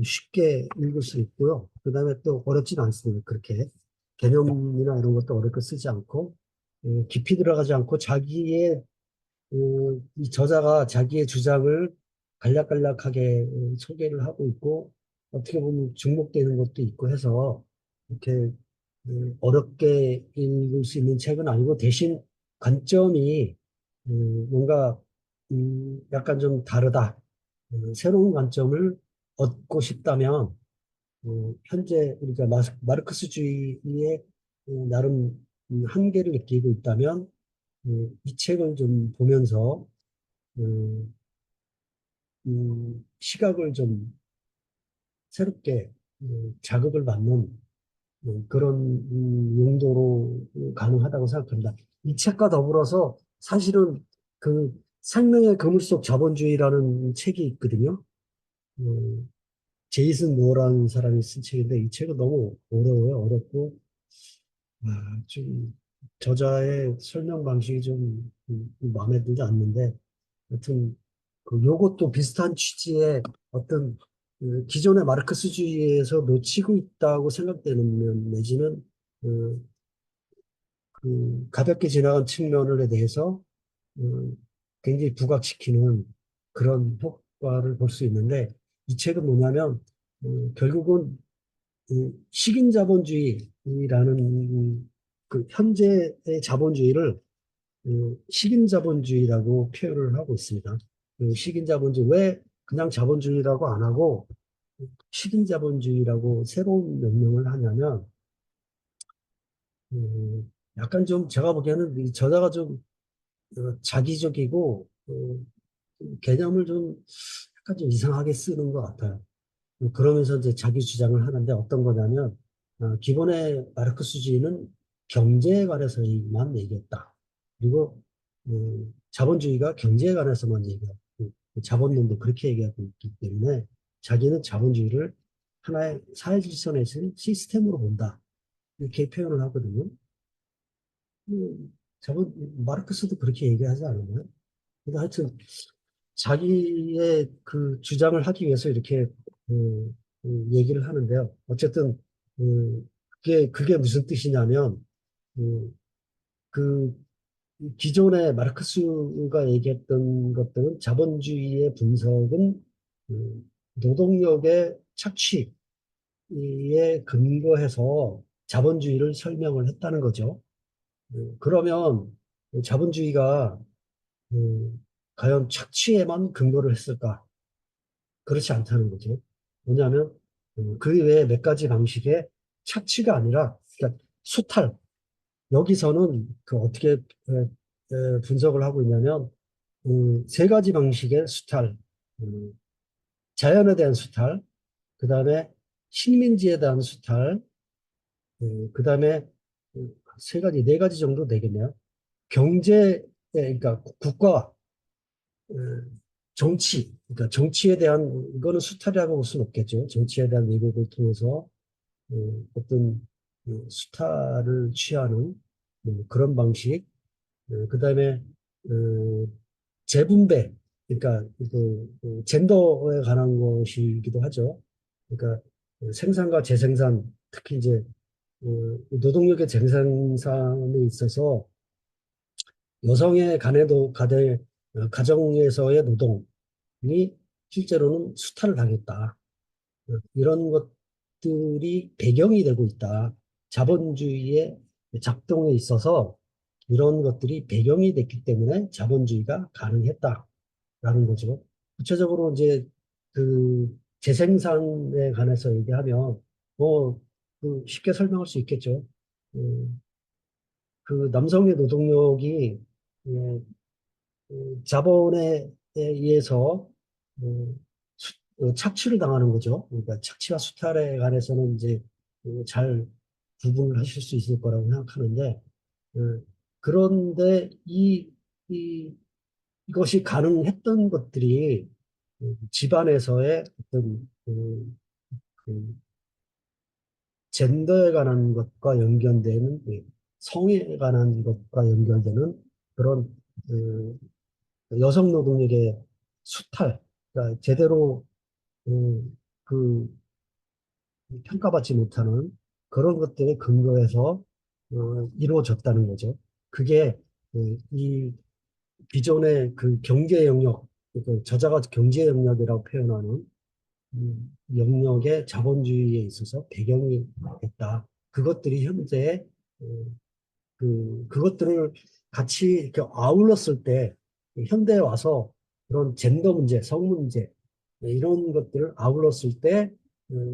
Speaker 2: 쉽게 읽을 수 있고요. 그 다음에 또 어렵지는 않습니다. 그렇게 개념이나 이런 것도 어렵게 쓰지 않고 깊이 들어가지 않고 자기의 이 저자가 자기의 주장을 간략간략하게 소개를 하고 있고 어떻게 보면 중복되는 것도 있고 해서 이렇게 어렵게 읽을 수 있는 책은 아니고 대신 관점이 뭔가 약간 좀 다르다. 새로운 관점을 얻고 싶다면 현재 우리가 마르크스주의의 나름 한계를 느끼고 있다면 이 책을 좀 보면서 시각을 좀 새롭게 자극을 받는 그런 용도로 가능하다고 생각합니다. 이 책과 더불어서 사실은 그 생명의 그물 속 자본주의라는 책이 있거든요. 제이슨 모어라는 사람이 쓴 책인데 이 책은 너무 어려워요. 어렵고 좀 저자의 설명 방식이 좀 마음에 들지 않는데 하여튼 그 요것도 비슷한 취지의 어떤 기존의 마르크스주의에서 놓치고 있다고 생각되는 면 내지는 그, 가볍게 지나간 측면에 대해서 굉장히 부각시키는 그런 효과를 볼 수 있는데 이 책은 뭐냐면 결국은 식인 자본주의라는 그 현재의 자본주의를 식인 자본주의라고 표현을 하고 있습니다. 식인 자본주의 왜 그냥 자본주의라고 안 하고 식인 자본주의라고 새로운 명명을 하냐면 약간 좀 제가 보기에는 이 저자가 좀 자기적이고 개념을 좀 약간 좀 이상하게 쓰는 것 같아요. 그러면서 이제 자기 주장을 하는데 어떤 거냐면 기본의 마르크스주의는 경제에 관해서만 얘기했다. 그리고 자본주의가 경제에 관해서만 얘기하고 자본론도 그렇게 얘기하고 있기 때문에 자기는 자본주의를 하나의 사회질서에서 시스템으로 본다. 이렇게 표현을 하거든요. 마르크스도 그렇게 얘기하지 않았나요? 근데 하여튼 자기의 그 주장을 하기 위해서 이렇게 얘기를 하는데요. 어쨌든 그게 무슨 뜻이냐면 그 기존의 마르크스가 얘기했던 것들은 자본주의의 분석은 노동력의 착취에 근거해서 자본주의를 설명을 했다는 거죠. 그러면 자본주의가 과연 착취에만 근거를 했을까? 그렇지 않다는 거죠. 뭐냐면 그 외에 몇 가지 방식의 착취가 아니라 그러니까 수탈. 여기서는 그 어떻게 분석을 하고 있냐면 세 가지 방식의 수탈. 자연에 대한 수탈, 그 다음에 식민지에 대한 수탈, 그 다음에 세 가지, 네 가지 정도 되겠네요. 경제, 그러니까 국가, 어, 정치, 그러니까 정치에 대한, 이거는 수탈이라고 볼 수는 없겠죠. 정치에 대한 왜곡을 통해서 어떤 수탈을 취하는 그런 방식, 그 다음에 재분배, 그러니까 젠더에 관한 것이기도 하죠. 그러니까 생산과 재생산, 특히 이제 노동력의 재생산에 있어서 여성의 가정에서의 노동이 실제로는 수탈을 당했다. 이런 것들이 배경이 되고 있다. 자본주의의 작동에 있어서 이런 것들이 배경이 됐기 때문에 자본주의가 가능했다라는 거죠. 구체적으로 이제 그 재생산에 관해서 얘기하면 뭐 그 쉽게 설명할 수 있겠죠. 그 남성의 노동력이 예, 자본에 의해서 착취를 당하는 거죠. 그러니까 착취와 수탈에 관해서는 이제 잘 구분을 하실 수 있을 거라고 생각하는데, 어, 그런데 이것이 가능했던 것들이 집안에서의 어떤 그 젠더에 관한 것과 연결되는 성에 관한 것과 연결되는 그런 여성 노동력의 수탈, 그러니까 제대로 그 평가받지 못하는 그런 것들에 근거해서 이루어졌다는 거죠. 그게 이 기존의 그 경제 영역, 그 저자가 경제 영역이라고 표현하는 영역의 자본주의에 있어서 배경이 됐다. 그것들이 현재 그것들을 같이 이렇게 아울렀을 때 현대에 와서 그런 젠더 문제, 성 문제 이런 것들을 아울렀을 때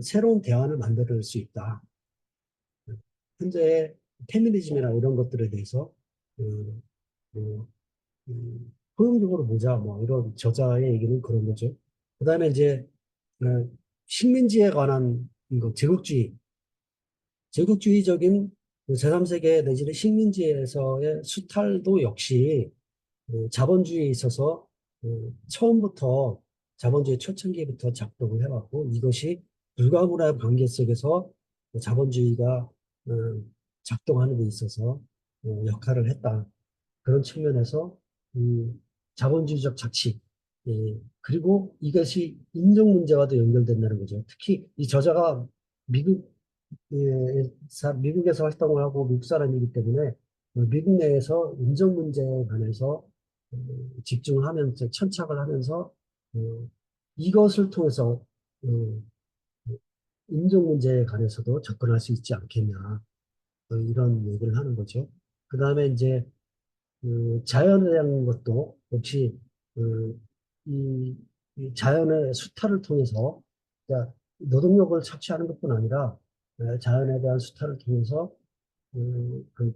Speaker 2: 새로운 대안을 만들 수 있다. 현재 페미니즘이나 이런 것들에 대해서 어, 어, 포용적으로 보자, 뭐, 이런 저자의 얘기는 그런 거죠. 그 다음에 이제, 어, 식민지에 관한 이거, 제국주의적인 제3세계 내지는 식민지에서의 수탈도 역시 자본주의에 있어서 처음부터 자본주의 초창기부터 작동을 해왔고 이것이 불가분한 관계 속에서 자본주의가 작동하는 데 있어서 역할을 했다. 그런 측면에서 자본주의적 자치 그리고 이것이 인종 문제와도 연결된다는 거죠. 특히 이 저자가 미국 미국에서 활동을 하고 미국 사람이기 때문에 미국 내에서 인종 문제에 관해서 집중을 하면서 천착을 하면서 어, 이것을 통해서 인종 문제에 관해서도 접근할 수 있지 않겠냐 이런 얘기를 하는 거죠. 그 다음에 이제 자연에 대한 것도 역시 그, 이, 이 자연의 수탈을 통해서 그러니까 노동력을 착취하는 것뿐 아니라 자연에 대한 수탈을 통해서 음, 그,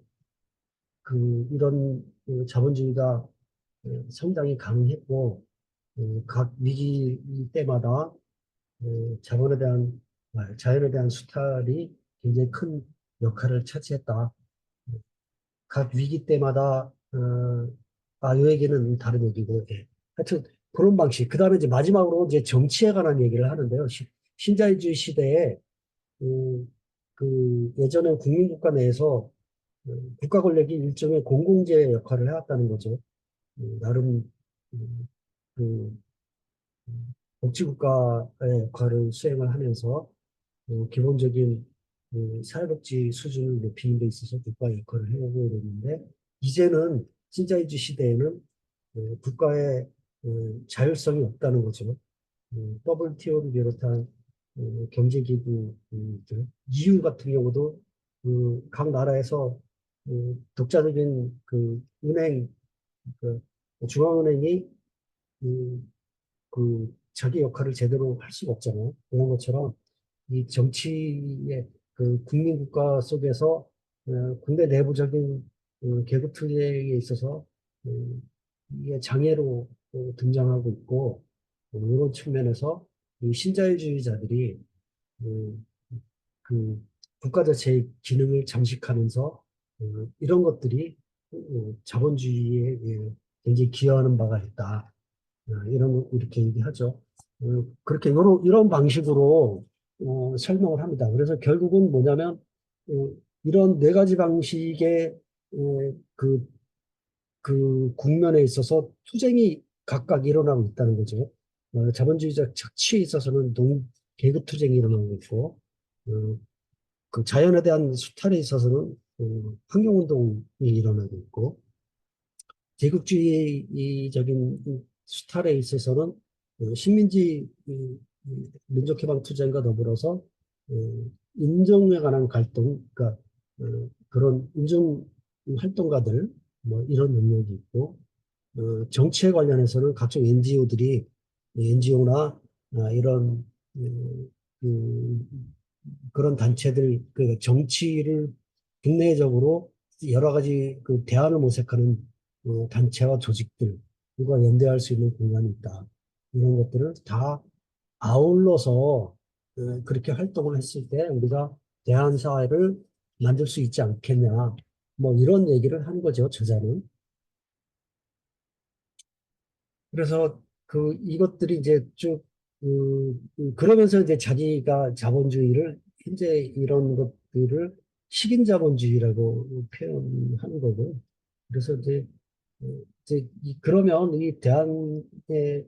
Speaker 2: 이런 자본주의가 성장이 가능했고 각 위기 때마다 자본에 대한 자연에 대한 수탈이 굉장히 큰 역할을 차지했다. 각 위기 때마다 요 얘기는 다른 얘기고 예. 하여튼 그런 방식. 그 다음에 이제 마지막으로 이제 정치에 관한 얘기를 하는데요. 신자유주의 시대에 예전에 국민국가 내에서 국가 권력이 일종의 공공재 역할을 해왔다는 거죠. 나름 음, 그 복지국가의 역할을 수행을 하면서 기본적인 사회복지 수준을 높이는 데 있어서 국가의 역할을 해오고 이랬는데 이제는 신자유주의 시대에는 국가의 자율성이 없다는 거죠. WTO를 비롯한 경제기구들 EU 같은 경우도 각 나라에서 독자적인 은행 그 중앙은행이 자기 역할을 제대로 할 수가 없잖아요. 그런 것처럼 이 정치의 국민국가 속에서 군대 내부적인 계급 투쟁에 있어서 이게 장애로 등장하고 있고 이런 측면에서 이 신자유주의자들이 음, 그 국가 자체의 기능을 장식하면서 이런 것들이 자본주의에 굉장히 기여하는 바가 있다. 이렇게 얘기하죠. 그렇게 이런 방식으로 설명을 합니다. 그래서 결국은 뭐냐면 이런 네 가지 방식의 그, 국면에 있어서 투쟁이 각각 일어나고 있다는 거죠. 자본주의적 착취에 있어서는 계급 투쟁이 일어나고 있고 어, 자연에 대한 수탈에 있어서는 환경운동이 일어나고 있고 제국주의적인 수탈에 있어서는 식민지 민족해방투쟁과 더불어서 인종에 관한 갈등, 그러니까 그런 인종 활동가들 뭐 이런 영역이 있고 정치에 관련해서는 각종 NGO나 이런 그, 그런 단체들 정치를 국내적으로 여러 가지 대안을 모색하는 단체와 조직들과 연대할 수 있는 공간이 있다. 이런 것들을 다 아울러서 그렇게 활동을 했을 때 우리가 대한 사회를 만들 수 있지 않겠냐. 뭐 이런 얘기를 한 거죠, 저자는. 그래서 이것들이 이제 쭉 그러면서 이제 자기가 자본주의를 현재 이런 것들을 식인 자본주의라고 표현하는 거고요. 그래서 그러면 이 대한의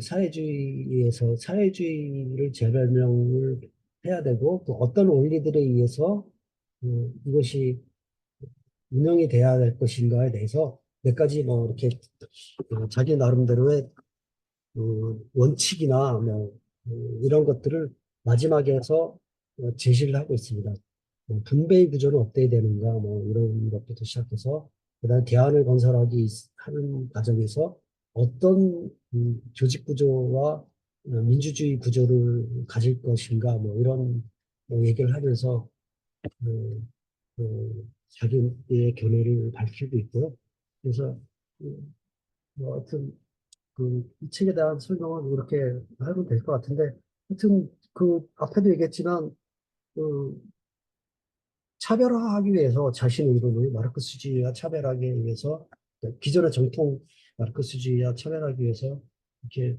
Speaker 2: 사회주의에서 사회주의를 재설명을 해야 되고 또 어떤 원리들에 의해서 이것이 운영이 돼야 될 것인가에 대해서 몇 가지 뭐 이렇게 자기 나름대로의 원칙이나 뭐 이런 것들을 마지막에 해서 제시를 하고 있습니다. 분배의 구조는 어때야 되는가 뭐 이런 것부터 시작해서 그다음 대안을 건설하기 하는 과정에서 어떤 조직 구조와 민주주의 구조를 가질 것인가 뭐 이런 뭐 얘기를 하면서 자기의 견해를 밝히고 있고요. 그래서 뭐 하여튼 이 책에 대한 설명은 이렇게 하면 될 것 같은데 하여튼 앞에도 얘기했지만 그 차별화하기 위해서 자신의 이름을 마르크스주의와 차별하기 위해서 기존의 정통 마르크스주의와 차별하기 위해서 이렇게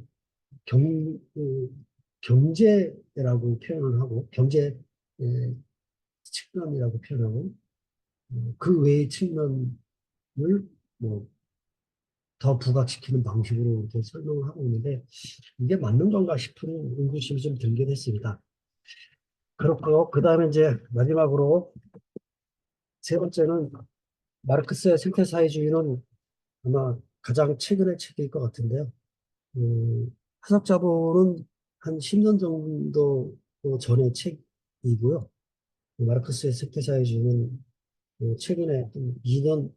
Speaker 2: 경제라고 표현을 하고 경제 에, 측면이라고 표현하고 그 외의 측면을 뭐 더 부각시키는 방식으로 이렇게 설명을 하고 있는데 이게 맞는 건가 싶은 의구심이 좀 들긴 했습니다. 그렇고요. 그 다음에 이제 마지막으로 세 번째는 마르크스의 생태사회주의는 아마 가장 최근의 책일 것 같은데요. 하석자본은 한 10년 정도 전의 책이고요. 마르크스의 생태사회주의는 최근에 한 2년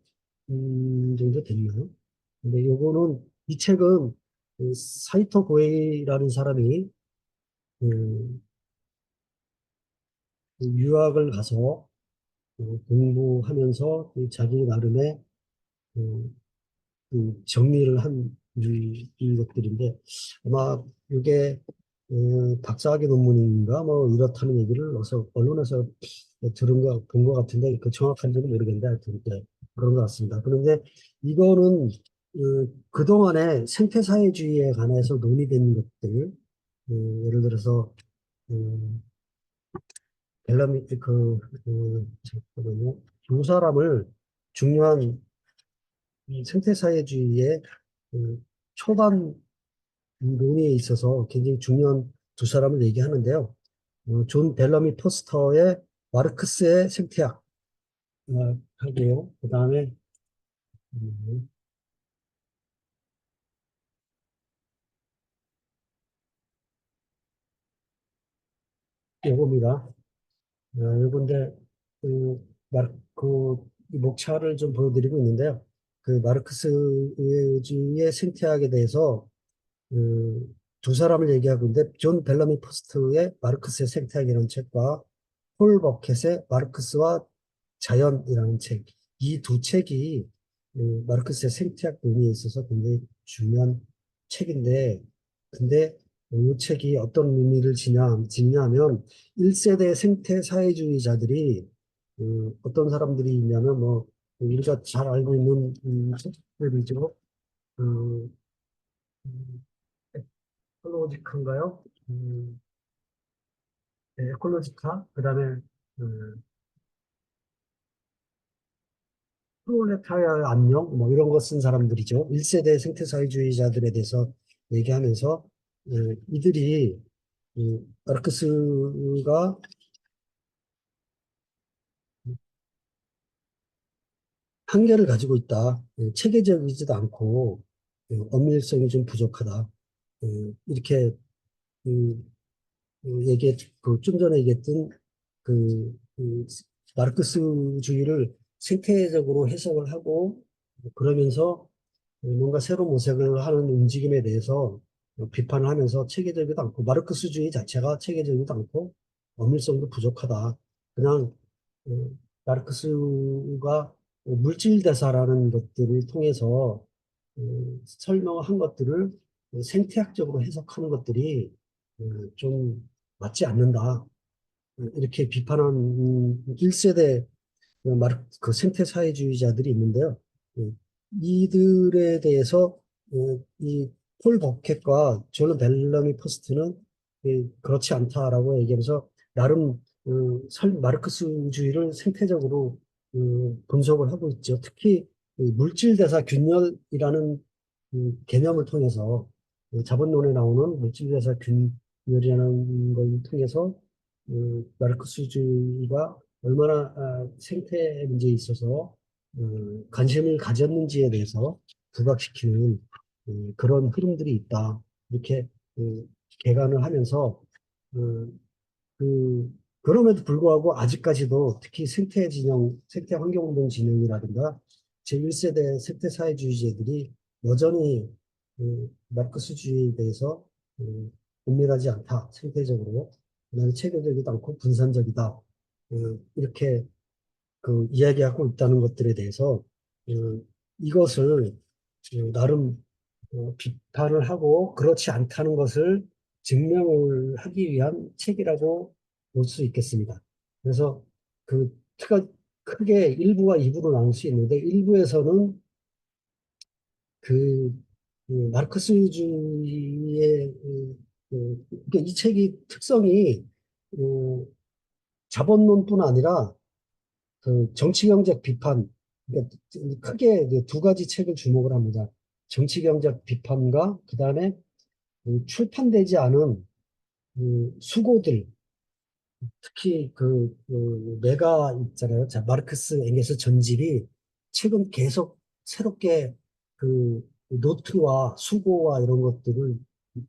Speaker 2: 정도 됐나요? 근데 요거는 이 책은 사이토 고에이라는 사람이 그 유학을 가서 공부하면서 자기 나름의 그 정리를 한 것들인데 아마 이게 박사학위 논문인가 뭐 이렇다는 얘기를 어서 언론에서 본 것 같은데 그 정확한지는 모르겠는데 하여튼 네, 그런 것 같습니다. 그런데 이거는 그동안의 생태사회주의에 관해서 논의된 것들 예를 들어서 음, 벨라미 잠깐만요. 두 사람을 중요한 이 생태사회주의의 초반 논의에 있어서 굉장히 중요한 두 사람을 얘기하는데요. 존 벨러미 포스터의 마르크스의 생태학 하고요. 그 다음에 요겁니다. 요건데 이 목차를 좀 보여드리고 있는데요. 그 마르크스주의의 생태학에 대해서 두 사람을 얘기하고 있는데 존 벨러미 포스트의 마르크스의 생태학이라는 책과 폴 버켓의 마르크스와 자연이라는 책, 이 두 책이 마르크스의 생태학 논의에 있어서 굉장히 중요한 책인데, 근데 이 책이 어떤 의미를 지냐면 1세대 생태 사회주의자들이 어떤 사람들이 있냐면 뭐 우리가 잘 알고 있는 책들이죠. 그 에콜로지카인가요? 네, 에콜로지카, 그다음에 프롤레타리아의 안녕, 뭐 이런 거 쓴 사람들이죠. 1세대 생태사회주의자들에 대해서 얘기하면서 이들이 마르크스가 한계를 가지고 있다. 체계적이지도 않고 엄밀성이 좀 부족하다. 이렇게 좀 전에 얘기했던 그 마르크스주의를 생태적으로 해석을 하고 그러면서 뭔가 새로 모색을 하는 움직임에 대해서 비판을 하면서 체계적이도 않고 마르크스주의 자체가 체계적이도 않고 엄밀성도 부족하다. 그냥 마르크스가 물질 대사라는 것들을 통해서 설명한 것들을 생태학적으로 해석하는 것들이 좀 맞지 않는다. 이렇게 비판한 1세대 그 생태사회주의자들이 있는데요. 예, 이들에 대해서 이 폴 버켓과 존 벨러미 포스트는 그렇지 않다라고 얘기하면서 나름 마르크스주의를 생태적으로 분석을 하고 있죠. 특히 물질대사 균열이라는 개념을 통해서 자본론에 나오는 물질대사 균열이라는 걸 통해서 마르크스주의가 얼마나 생태 문제에 있어서 관심을 가졌는지에 대해서 부각시키는 그런 흐름들이 있다. 이렇게 개관을 하면서 어, 그럼에도 불구하고 아직까지도 특히 생태 환경운동 진영이라든가 제1세대 생태사회주의자들이 여전히 마르크스주의에 대해서 은밀하지 않다, 생태적으로. 그다음에 체계적이지 않고 분산적이다. 이렇게 이야기하고 있다는 것들에 대해서 이것을 나름 비판을 하고 그렇지 않다는 것을 증명을 하기 위한 책이라고 볼 수 있겠습니다. 그래서 크게 1부와 2부로 나눌 수 있는데 1부에서는 그, 마르크스주의의 그러니까 이 책이 특성이 어, 자본론뿐 아니라 정치경제학 비판, 그러니까 크게 이제 두 가지 책을 주목을 합니다. 정치경제학 비판과 그 다음에 출판되지 않은 수고들, 특히 메가 있잖아요. 자, 마르크스 앵겔스 전집이 최근 계속 새롭게 노트와 수고와 이런 것들을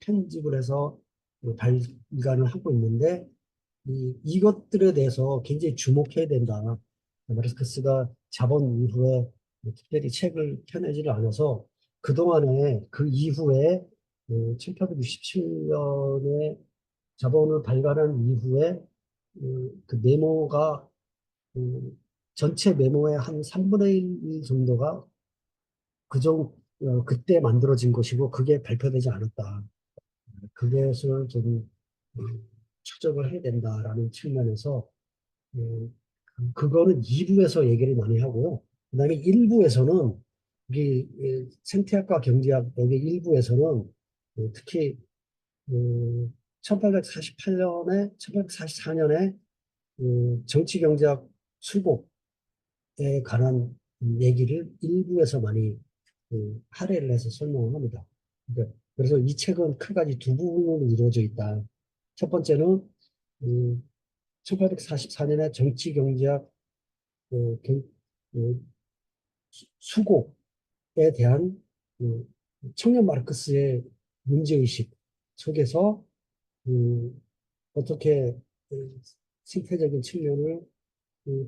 Speaker 2: 편집을 해서 발간을 하고 있는데 이것들에 대해서 굉장히 주목해야 된다. 마르크스가 자본 이후에 특별히 책을 펴내지를 않아서 그동안에 그 이후에 1867년에 자본을 발간한 이후에 그 메모가 전체 메모의 한 3분의 1 정도가 그때 만들어진 것이고 그게 발표되지 않았다. 그것을 좀 추적을 해야 된다라는 측면에서 그거는 2부에서 얘기를 많이 하고요. 그다음에 1부에서는 이 생태학과 경제학 여기 1부에서는 특히 1848년에 1844년에 정치경제학 수복에 관한 얘기를 일부에서 많이 할애를 해서 설명을 합니다. 그래서 이 책은 크게 두 부분으로 이루어져 있다. 첫 번째는 1844년에 정치경제학 어, 수고에 대한 어, 청년 마르크스의 문제의식 속에서 어떻게 생태적인 측면을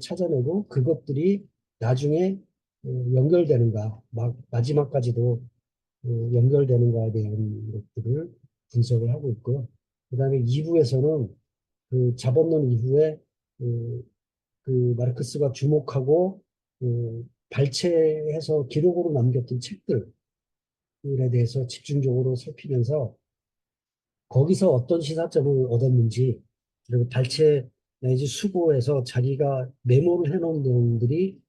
Speaker 2: 찾아내고 그것들이 나중에 연결되는가, 마지막까지도 연결되는가에 대한 것들을 분석을 하고 있고요. 그 다음에 2부에서는 자본론 이후에 마르크스가 주목하고 발췌해서 기록으로 남겼던 책들에 대해서 집중적으로 살피면서 거기서 어떤 시사점을 얻었는지 그리고 발췌 내지 수고해서 자기가 메모를 해놓은 내용들이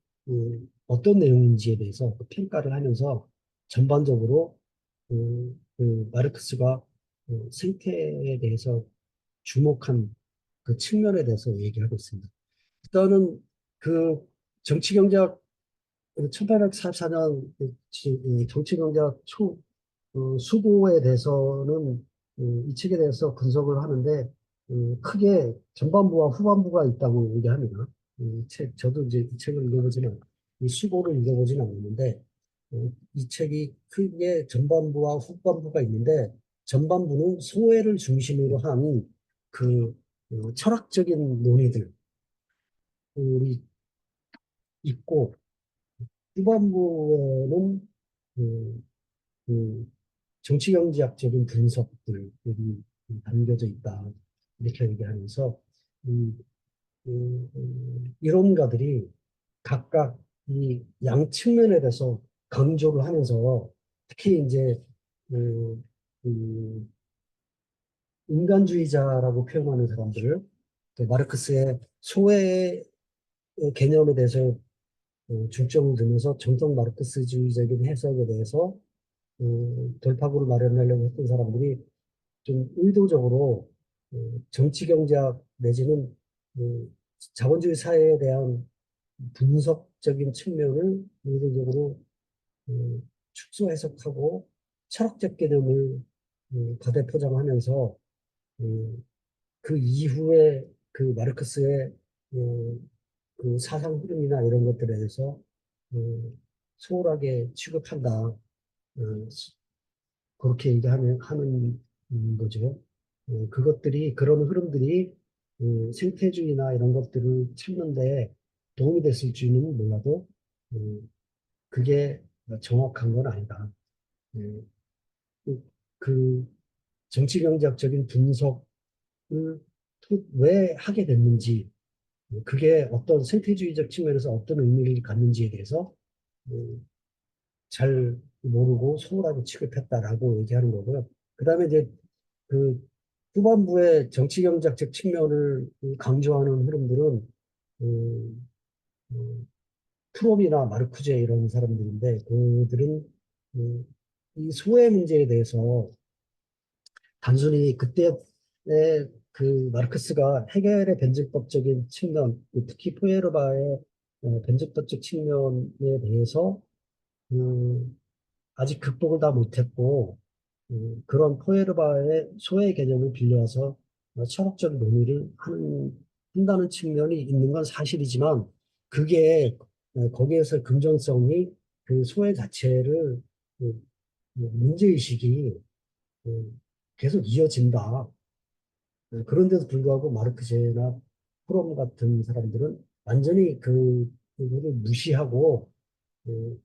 Speaker 2: 어떤 내용인지에 대해서 평가를 하면서 전반적으로 마르크스가 생태에 대해서 주목한 그 측면에 대해서 얘기하고 있습니다. 일단은 정치경제학 1844년 정치경제학 수고에 대해서는 이 책에 대해서 분석을 하는데 크게 전반부와 후반부가 있다고 얘기합니다. 저도 이제 이 책을 이 수고를 읽어보지는 않았는데 이 책이 크게 전반부와 후반부가 있는데 전반부는 소회를 중심으로 한 철학적인 논의들이 있고 후반부에는 그, 그 정치경제학적인 분석들이 담겨져 있다. 이렇게 얘기하면서 이, 이론가들이 각각 이 양 측면에 대해서 강조를 하면서 특히 이제 그, 그 인간주의자라고 표현하는 사람들을 마르크스의 소외의 개념에 대해서 중점을 두면서 정통 마르크스주의적인 해석에 대해서 돌파구를 마련하려고 했던 사람들이 좀 의도적으로 정치경제학 내지는 자본주의 사회에 대한 분석적인 측면을 의도적으로 축소 해석하고 철학적 개념을 과대포장하면서 그 이후에 마르크스의 사상 흐름이나 이런 것들에 대해서 소홀하게 취급한다. 그렇게 하는 거죠. 그런 흐름들이 생태주의나 이런 것들을 찾는데 도움이 됐을지는 몰라도 그게 정확한 건 아니다. 예, 그, 그 정치경제학적인 분석을 왜 하게 됐는지, 그게 어떤 생태주의적 측면에서 어떤 의미를 갖는지에 대해서 어, 잘 모르고 소홀하게 취급했다라고 얘기하는 거고요. 그다음에 이제 그 후반부의 정치경제학적 측면을 강조하는 흐름들은 어, 프롬이나 마르쿠제 이런 사람들인데 그들은 이 소외 문제에 대해서 단순히 그때의 그 마르크스가 헤겔의 변증법적인 측면, 특히 포에르바의 변증법적 측면에 대해서 음, 아직 극복을 다 못했고 그런 포에르바의 소외 개념을 빌려와서 철학적 논의를 한다는 측면이 있는 건 사실이지만 그게 거기에서 긍정성이 그 소외 자체를 문제의식이 계속 이어진다. 그런데도 불구하고 마르크제나 프롬 같은 사람들은 완전히 그거를 무시하고 그,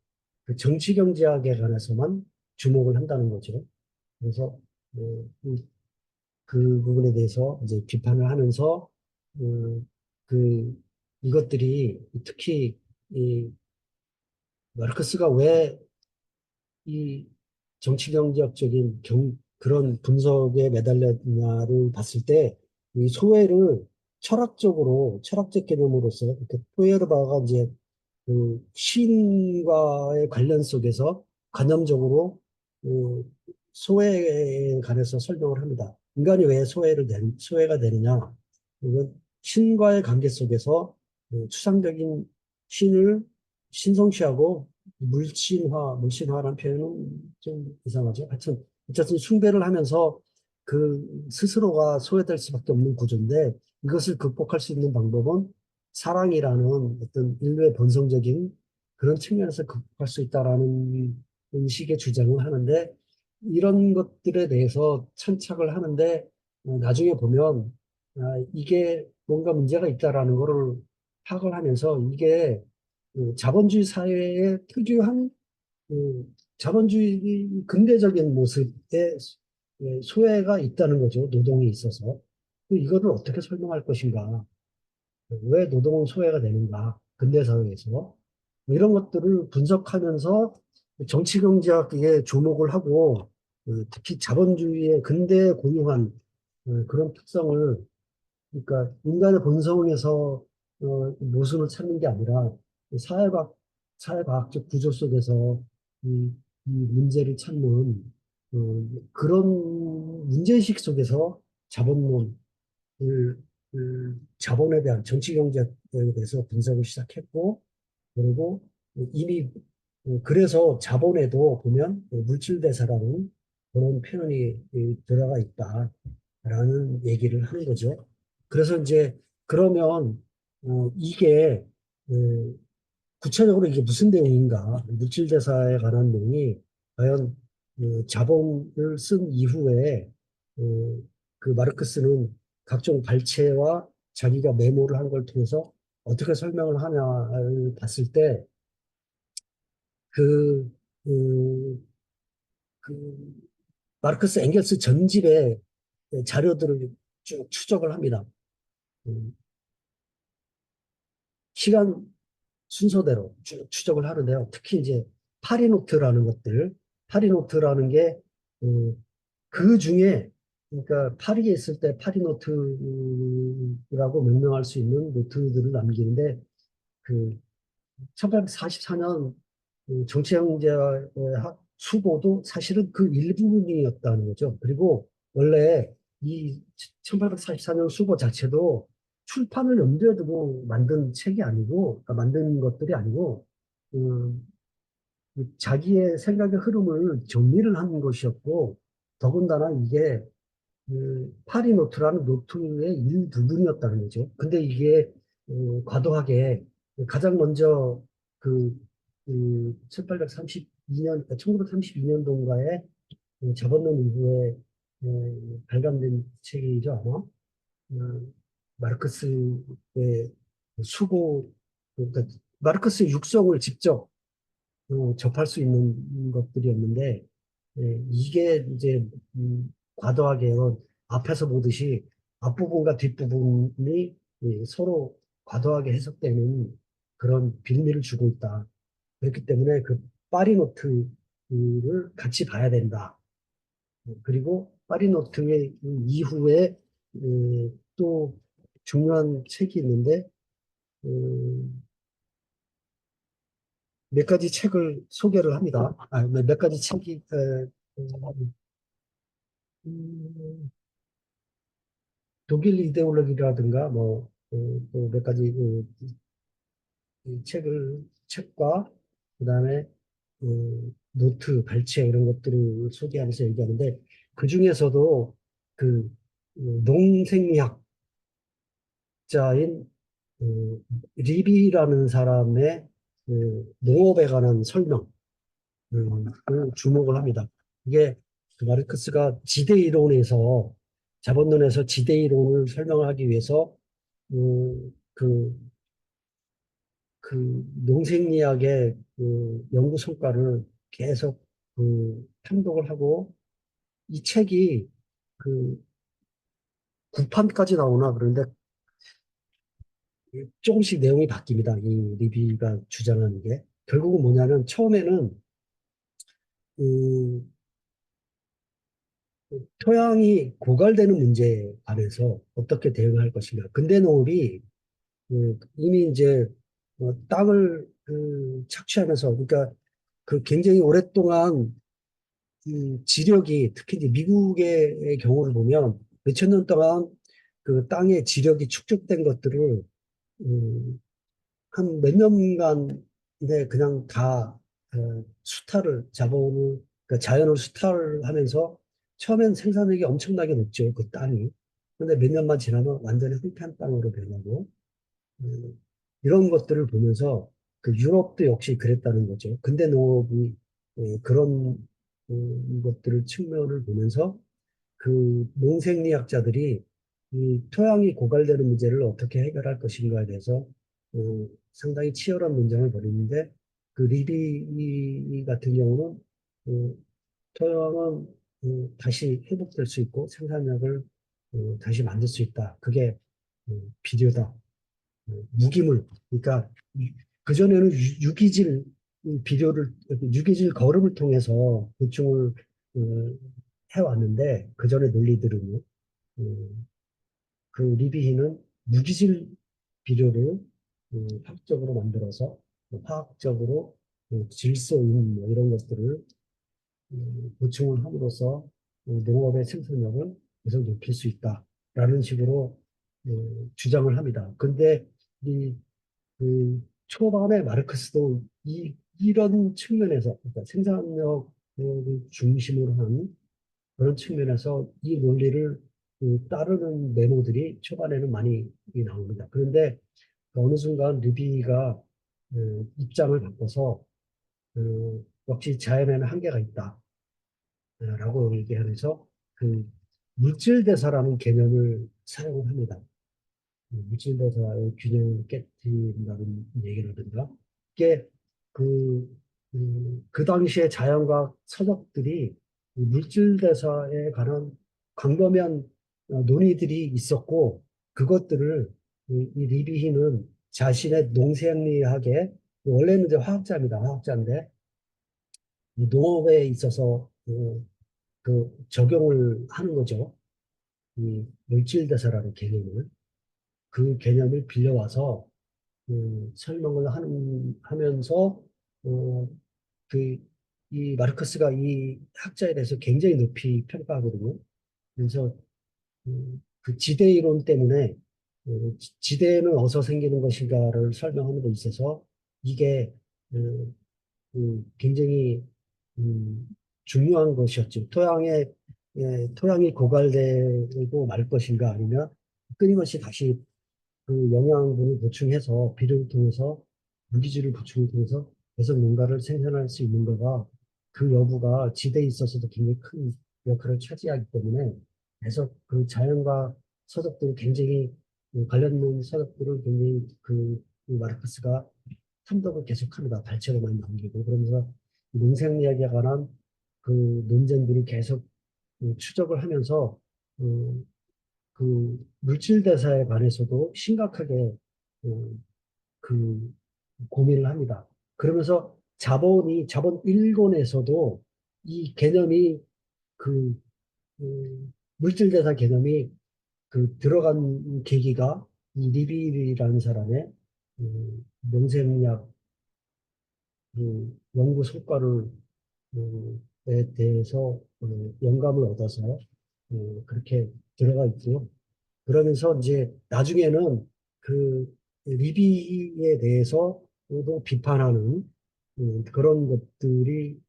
Speaker 2: 그 정치 경제학에 관해서만 주목을 한다는 거죠. 그래서 그 부분에 대해서 이제 비판을 하면서 그 이것들이 특히 이 마르크스가 왜 이 정치경제학적인 그런 분석에 매달렸냐를 봤을 때, 이 소외를 철학적 개념으로서, 이렇게 포에르바가 이제 그 신과의 관련 속에서 관념적으로 그 소외에 관해서 설명을 합니다. 인간이 왜 소외가 되느냐? 이건 신과의 관계 속에서 그 추상적인 신을 신성시하고 물신화라는 표현은 좀 이상하죠. 하여튼, 어쨌든 숭배를 하면서 그 스스로가 소외될 수밖에 없는 구조인데 이것을 극복할 수 있는 방법은 사랑이라는 어떤 인류의 본성적인 그런 측면에서 극복할 수 있다라는 식의 주장을 하는데 이런 것들에 대해서 천착을 하는데 나중에 보면 이게 뭔가 문제가 있다라는 거를 파악을 하면서 이게 자본주의 사회의 특유한 자본주의 근대적인 모습에 소외가 있다는 거죠. 노동에 있어서. 이거를 어떻게 설명할 것인가. 왜 노동은 소외가 되는가, 근대사회에서. 뭐 이런 것들을 분석하면서 정치경제학에 주목을 하고, 특히 자본주의의 근대에 고유한 그런 특성을, 그러니까 인간의 본성에서 모순을 찾는 게 아니라 사회학, 사회과학적 구조 속에서 이, 이 문제를 찾는 그런 문제의식 속에서 자본론, 자본에 대한 정치 경제에 대해서 분석을 시작했고, 그리고 이미 그래서 자본에도 보면 물질대사라는 그런 표현이 들어가 있다라는 얘기를 하는 거죠. 그래서 이제 그러면 이게 어, 구체적으로 이게 무슨 내용인가? 물질대사에 관한 내용이 과연 자본을 쓴 이후에 어, 그 마르크스는 각종 발췌와 자기가 메모를 한 걸 통해서 어떻게 설명을 하냐를 봤을 때 그, 그, 그 마르크스 엥겔스 전집의 자료들을 쭉 추적을 합니다. 음, 시간 순서대로 쭉 추적을 하는데요. 특히 이제 파리노트라는 것들, 파리노트라는 게, 그 중에, 그러니까 파리에 있을 때 파리노트라고 명명할 수 있는 노트들을 남기는데, 그 1844년 정치형제의 수고도 사실은 그 일부분이었다는 거죠. 그리고 원래 이 1844년 수고 자체도 출판을 염두에 두고 만든 책이 아니고, 그러니까 만든 것들이 아니고, 음, 자기의 생각의 흐름을 정리를 하는 것이었고, 더군다나 이게 파리 노트라는 노트의 일부분이었다는 거죠. 근데 이게 과도하게 가장 먼저 그, 1832년, 1932년도인가에 자본론 이후에 발간된 책이죠, 아마. 마르크스의 수고, 그러니까 마르크스의 육성을 직접 접할 수 있는 것들이었는데, 이게 이제 과도하게 앞에서 보듯이 앞부분과 뒷부분이 서로 과도하게 해석되는 그런 빌미를 주고 있다. 그렇기 때문에 그 파리노트를 같이 봐야 된다. 그리고 파리노트의 이후에 또 중요한 책이 있는데 몇 가지 책을 소개를 합니다. 몇 가지 책이 음, 독일 이데올로기라든가 또 몇 가지 이 책과 그다음에 노트, 발췌 이런 것들을 소개하면서 얘기하는데 그 중에서도 그 농생리학자인 리비라는 사람의 농업에 관한 설명을 주목을 합니다. 이게 그 마르크스가 지대 이론에서 자본론에서 지대 이론을 설명하기 위해서 그 농생리학의 연구 성과를 계속 탐독을 하고 이 책이 그 9판까지 나오나 그런데 조금씩 내용이 바뀝니다. 이 리비가 주장하는 게 결국은 뭐냐면 처음에는 그 토양이 고갈되는 문제에 관해서 어떻게 대응할 것인가. 근대 농업이 이미 이제 땅을 착취하면서 그러니까 굉장히 오랫동안 지력이 특히 이제 미국의 경우를 보면 몇천 년 동안 그 땅의 지력이 축적된 것들을 한 몇 년간에 그냥 다 수탈을 자본을 그러니까 자연을 수탈하면서 처음엔 생산력이 엄청나게 높죠 그 땅이. 근데 몇 년만 지나면 완전히 흙탕 땅으로 변하고 이런 것들을 보면서 그 유럽도 역시 그랬다는 거죠. 근대 농업이 그런 것들을 측면을 보면서 그 농생리학자들이 이 토양이 고갈되는 문제를 어떻게 해결할 것인가에 대해서 상당히 치열한 논쟁을 벌이는데 그 리비 같은 경우는 토양은 다시 회복될 수 있고 생산력을 다시 만들 수 있다. 그게 비료다. 무기물. 그러니까 그전에는 유기질 비료를 유기질 거름을 통해서 보충을 어, 해왔는데 그전의 논리들은 그 리비히는 무기질 비료를 화학적으로 만들어서 화학적으로 질소인 뭐 이런 것들을 보충을 함으로써 농업의 생산력을 계속 높일 수 있다라는 식으로 주장을 합니다. 근데 이 초반에 마르크스도 이런 측면에서 그러니까 생산력을 중심으로 한 그런 측면에서 이 논리를 따르는 메모들이 초반에는 많이 나옵니다. 그런데 어느 순간 르비가 입장을 바꿔서 역시 자연에는 한계가 있다라고 얘기하면서 그 물질대사라는 개념을 사용을 합니다. 물질대사의 균형을 깨뜨린다는 얘기라든가 이게 그 당시에 자연과학 서적들이 이 물질대사에 관한 광범위한 논의들이 있었고 그것들을 이 리비히는 자신의 농생리학에 원래는 이제 화학자입니다. 화학자인데 이 농업에 있어서 그 적용을 하는 거죠. 이 물질대사라는 개념을. 그 개념을 빌려와서 설명을 하면서 어, 그, 이 마르크스가 이 학자에 대해서 굉장히 높이 평가하거든요. 그래서 그 지대 이론 때문에 지대는 어디서 생기는 것인가를 설명하는 데 있어서 이게 굉장히 음, 중요한 것이었죠. 토양이 고갈되고 말 것인가 아니면 끊임없이 다시 그 영양분을 보충해서 비료를 통해서 무기질을 보충을 통해서 계속 뭔가를 생산할 수 있는 거가 그 여부가 지대에 있어서도 굉장히 큰 역할을 차지하기 때문에 계속 그 자연과 서적들을 굉장히 관련된 서적들을 굉장히 이 마르크스가 탐독을 계속합니다. 발췌로 많이 남기고 그러면서 농생 이야기에 관한 그 논쟁들이 계속 추적을 하면서 그 물질 대사에 관해서도 심각하게 어, 그 고민을 합니다. 그러면서 자본 1권에서도 이 개념이 그 물질 대사 개념이 그 들어간 계기가 이 리빌이라는 사람의 명생학 연구 성과를 에 대해서 영감을 얻어서 그렇게 들어가 있고요. 그러면서 이제 나중에는 그 리비에 대해서도 비판하는 그런 것들이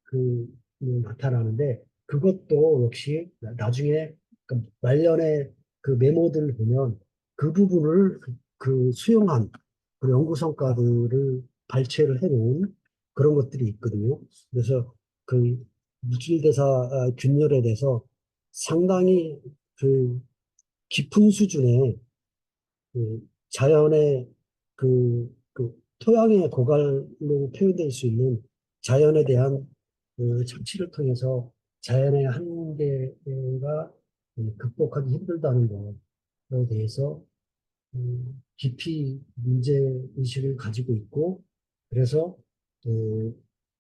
Speaker 2: 나타나는데 그것도 역시 나중에 그 말년에 그 메모들을 보면 그 부분을 그 수용한 그 연구 성과들을 발췌를 해놓은 그런 것들이 있거든요. 그래서 그 물질대사 균열에 대해서 상당히 그 깊은 수준의 자연의 토양의 고갈로 표현될 수 있는 자연에 대한 착취를 통해서 자연의 한계가 극복하기 힘들다는 것에 대해서 깊이 문제 의식을 가지고 있고 그래서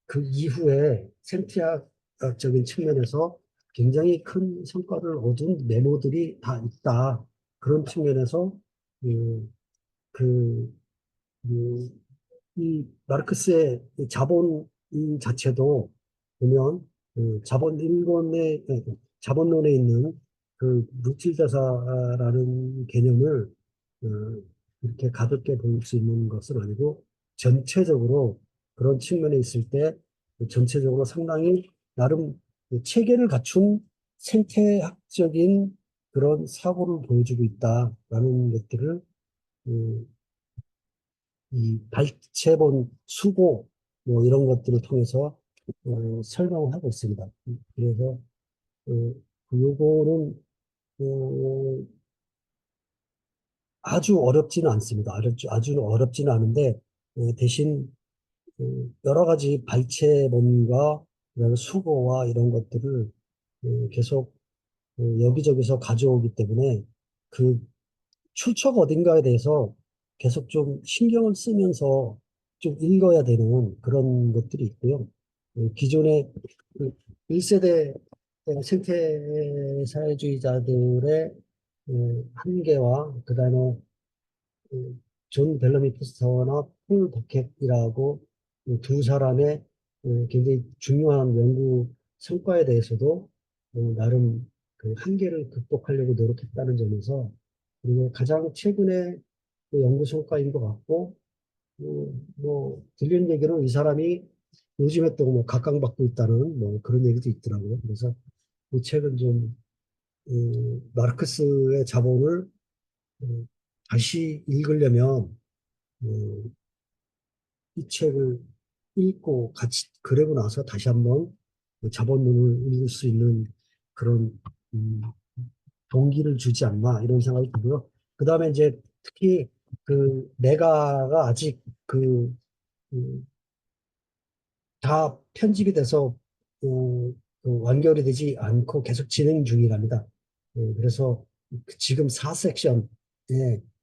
Speaker 2: 그 이후에 생태학적인 측면에서 굉장히 큰 성과를 얻은 메모들이 다 있다. 그런 측면에서 음, 그, 그, 이 마르크스의 자본 자체도 보면 자본 일본의 자본론에 있는 그 물질자사라는 개념을 어, 이렇게 가볍게 볼 수 있는 것은 아니고 전체적으로 그런 측면에 있을 때 전체적으로 상당히 나름 체계를 갖춘 생태학적인 그런 사고를 보여주고 있다라는 것들을 음, 이 발췌본 수고 뭐 이런 것들을 통해서 설명을 하고 있습니다. 그래서 어, 요거는 어, 아주 어렵지는 않습니다. 아주 어렵지는 않은데 대신 여러 가지 발췌본과 그다음에 수고와 이런 것들을 계속 여기저기서 가져오기 때문에 그 출처가 어딘가에 대해서 계속 좀 신경을 쓰면서 좀 읽어야 되는 그런 것들이 있고요. 기존의 그 1세대 생태사회주의자들의 한계와 그다음에 존 벨러미 포스터나 폴 버켓이라고 두 사람의 굉장히 중요한 연구 성과에 대해서도 나름 그 한계를 극복하려고 노력했다는 점에서 그리고 가장 최근에 그 연구 성과인 것 같고 뭐 들리는 얘기는 이 사람이 요즘에 또 뭐 각광받고 있다는 뭐 그런 얘기도 있더라고요. 그래서 이 책은 좀 마르크스의 자본을 음, 다시 읽으려면 이 책을 읽고 같이 그러고 나서 다시 한번 그 자본론을 읽을 수 있는 그런 음, 동기를 주지 않나 이런 생각이 들고요. 그 다음에 이제 특히 그 내가가 아직 음, 다 편집이 돼서 완결이 되지 않고 계속 진행 중이랍니다. 그래서 지금 4섹션에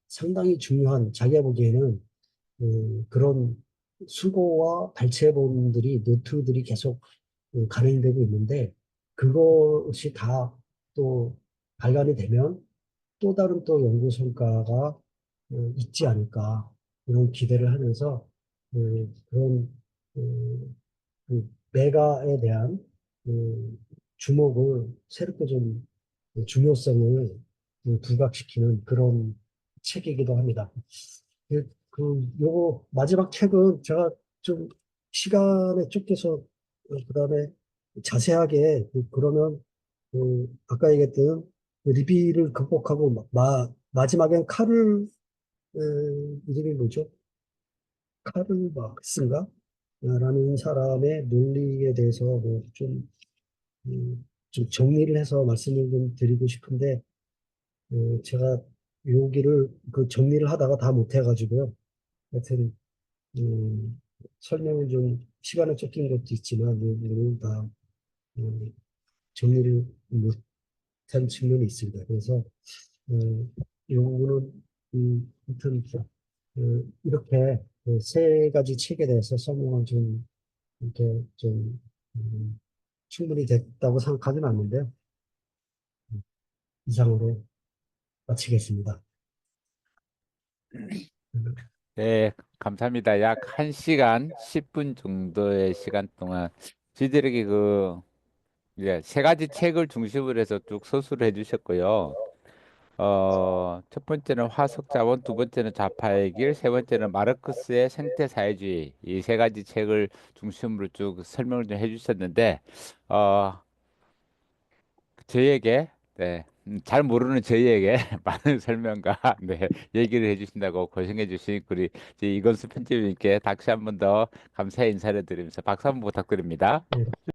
Speaker 2: 상당히 중요한 자기가 보기에는 그런 수고와 발췌본들이 노트들이 계속 간행되고 있는데 그것이 다 또 발간이 되면 또 다른 또 연구 성과가 있지 않을까 이런 기대를 하면서 그런 그 메가에 대한 주목을 새롭게 좀 중요성을 부각시키는 그런 책이기도 합니다. 요거 마지막 책은 제가 좀 시간에 쫓겨서 그다음에 자세하게 그러면 아까 얘기했던 그 리비를 극복하고 마지막엔 에, 이름이 뭐죠? 카를 막스인가? 라는 사람의 논리에 대해서 좀 정리를 해서 말씀을 좀 드리고 싶은데 제가 여기를 그 정리를 하다가 다 못해가지고요. 하여튼 설명을 좀 시간을 쫓긴 것도 있지만 오늘 다 정리를 못 된 측면이 있습니다. 그래서 이 부분은 하여튼 이렇게 세 가지 책에 대해서 설명을 좀 이렇게 좀 충분히 됐다고 생각하지는 않는데요. 이상으로 마치겠습니다.
Speaker 1: 네, 감사합니다. 약 1시간 10분 정도의 시간 동안 저희들에게 이제 세 가지 책을 중심으로 해서 쭉 서술을 해주셨고요. 첫 번째는 화석자원, 두 번째는 자파의 길, 세 번째는 마르크스의 생태사회주의, 이 세 가지 책을 중심으로 쭉 설명을 좀 해주셨는데, 어, 저희에게, 네, 잘 모르는 저희에게 많은 설명과 네, 얘기를 해주신다고 고생해 주신 우리 이제 이건수 편집님께 다시 한 번 더 감사의 인사를 드리면서 박수 한번 부탁드립니다.
Speaker 2: 네.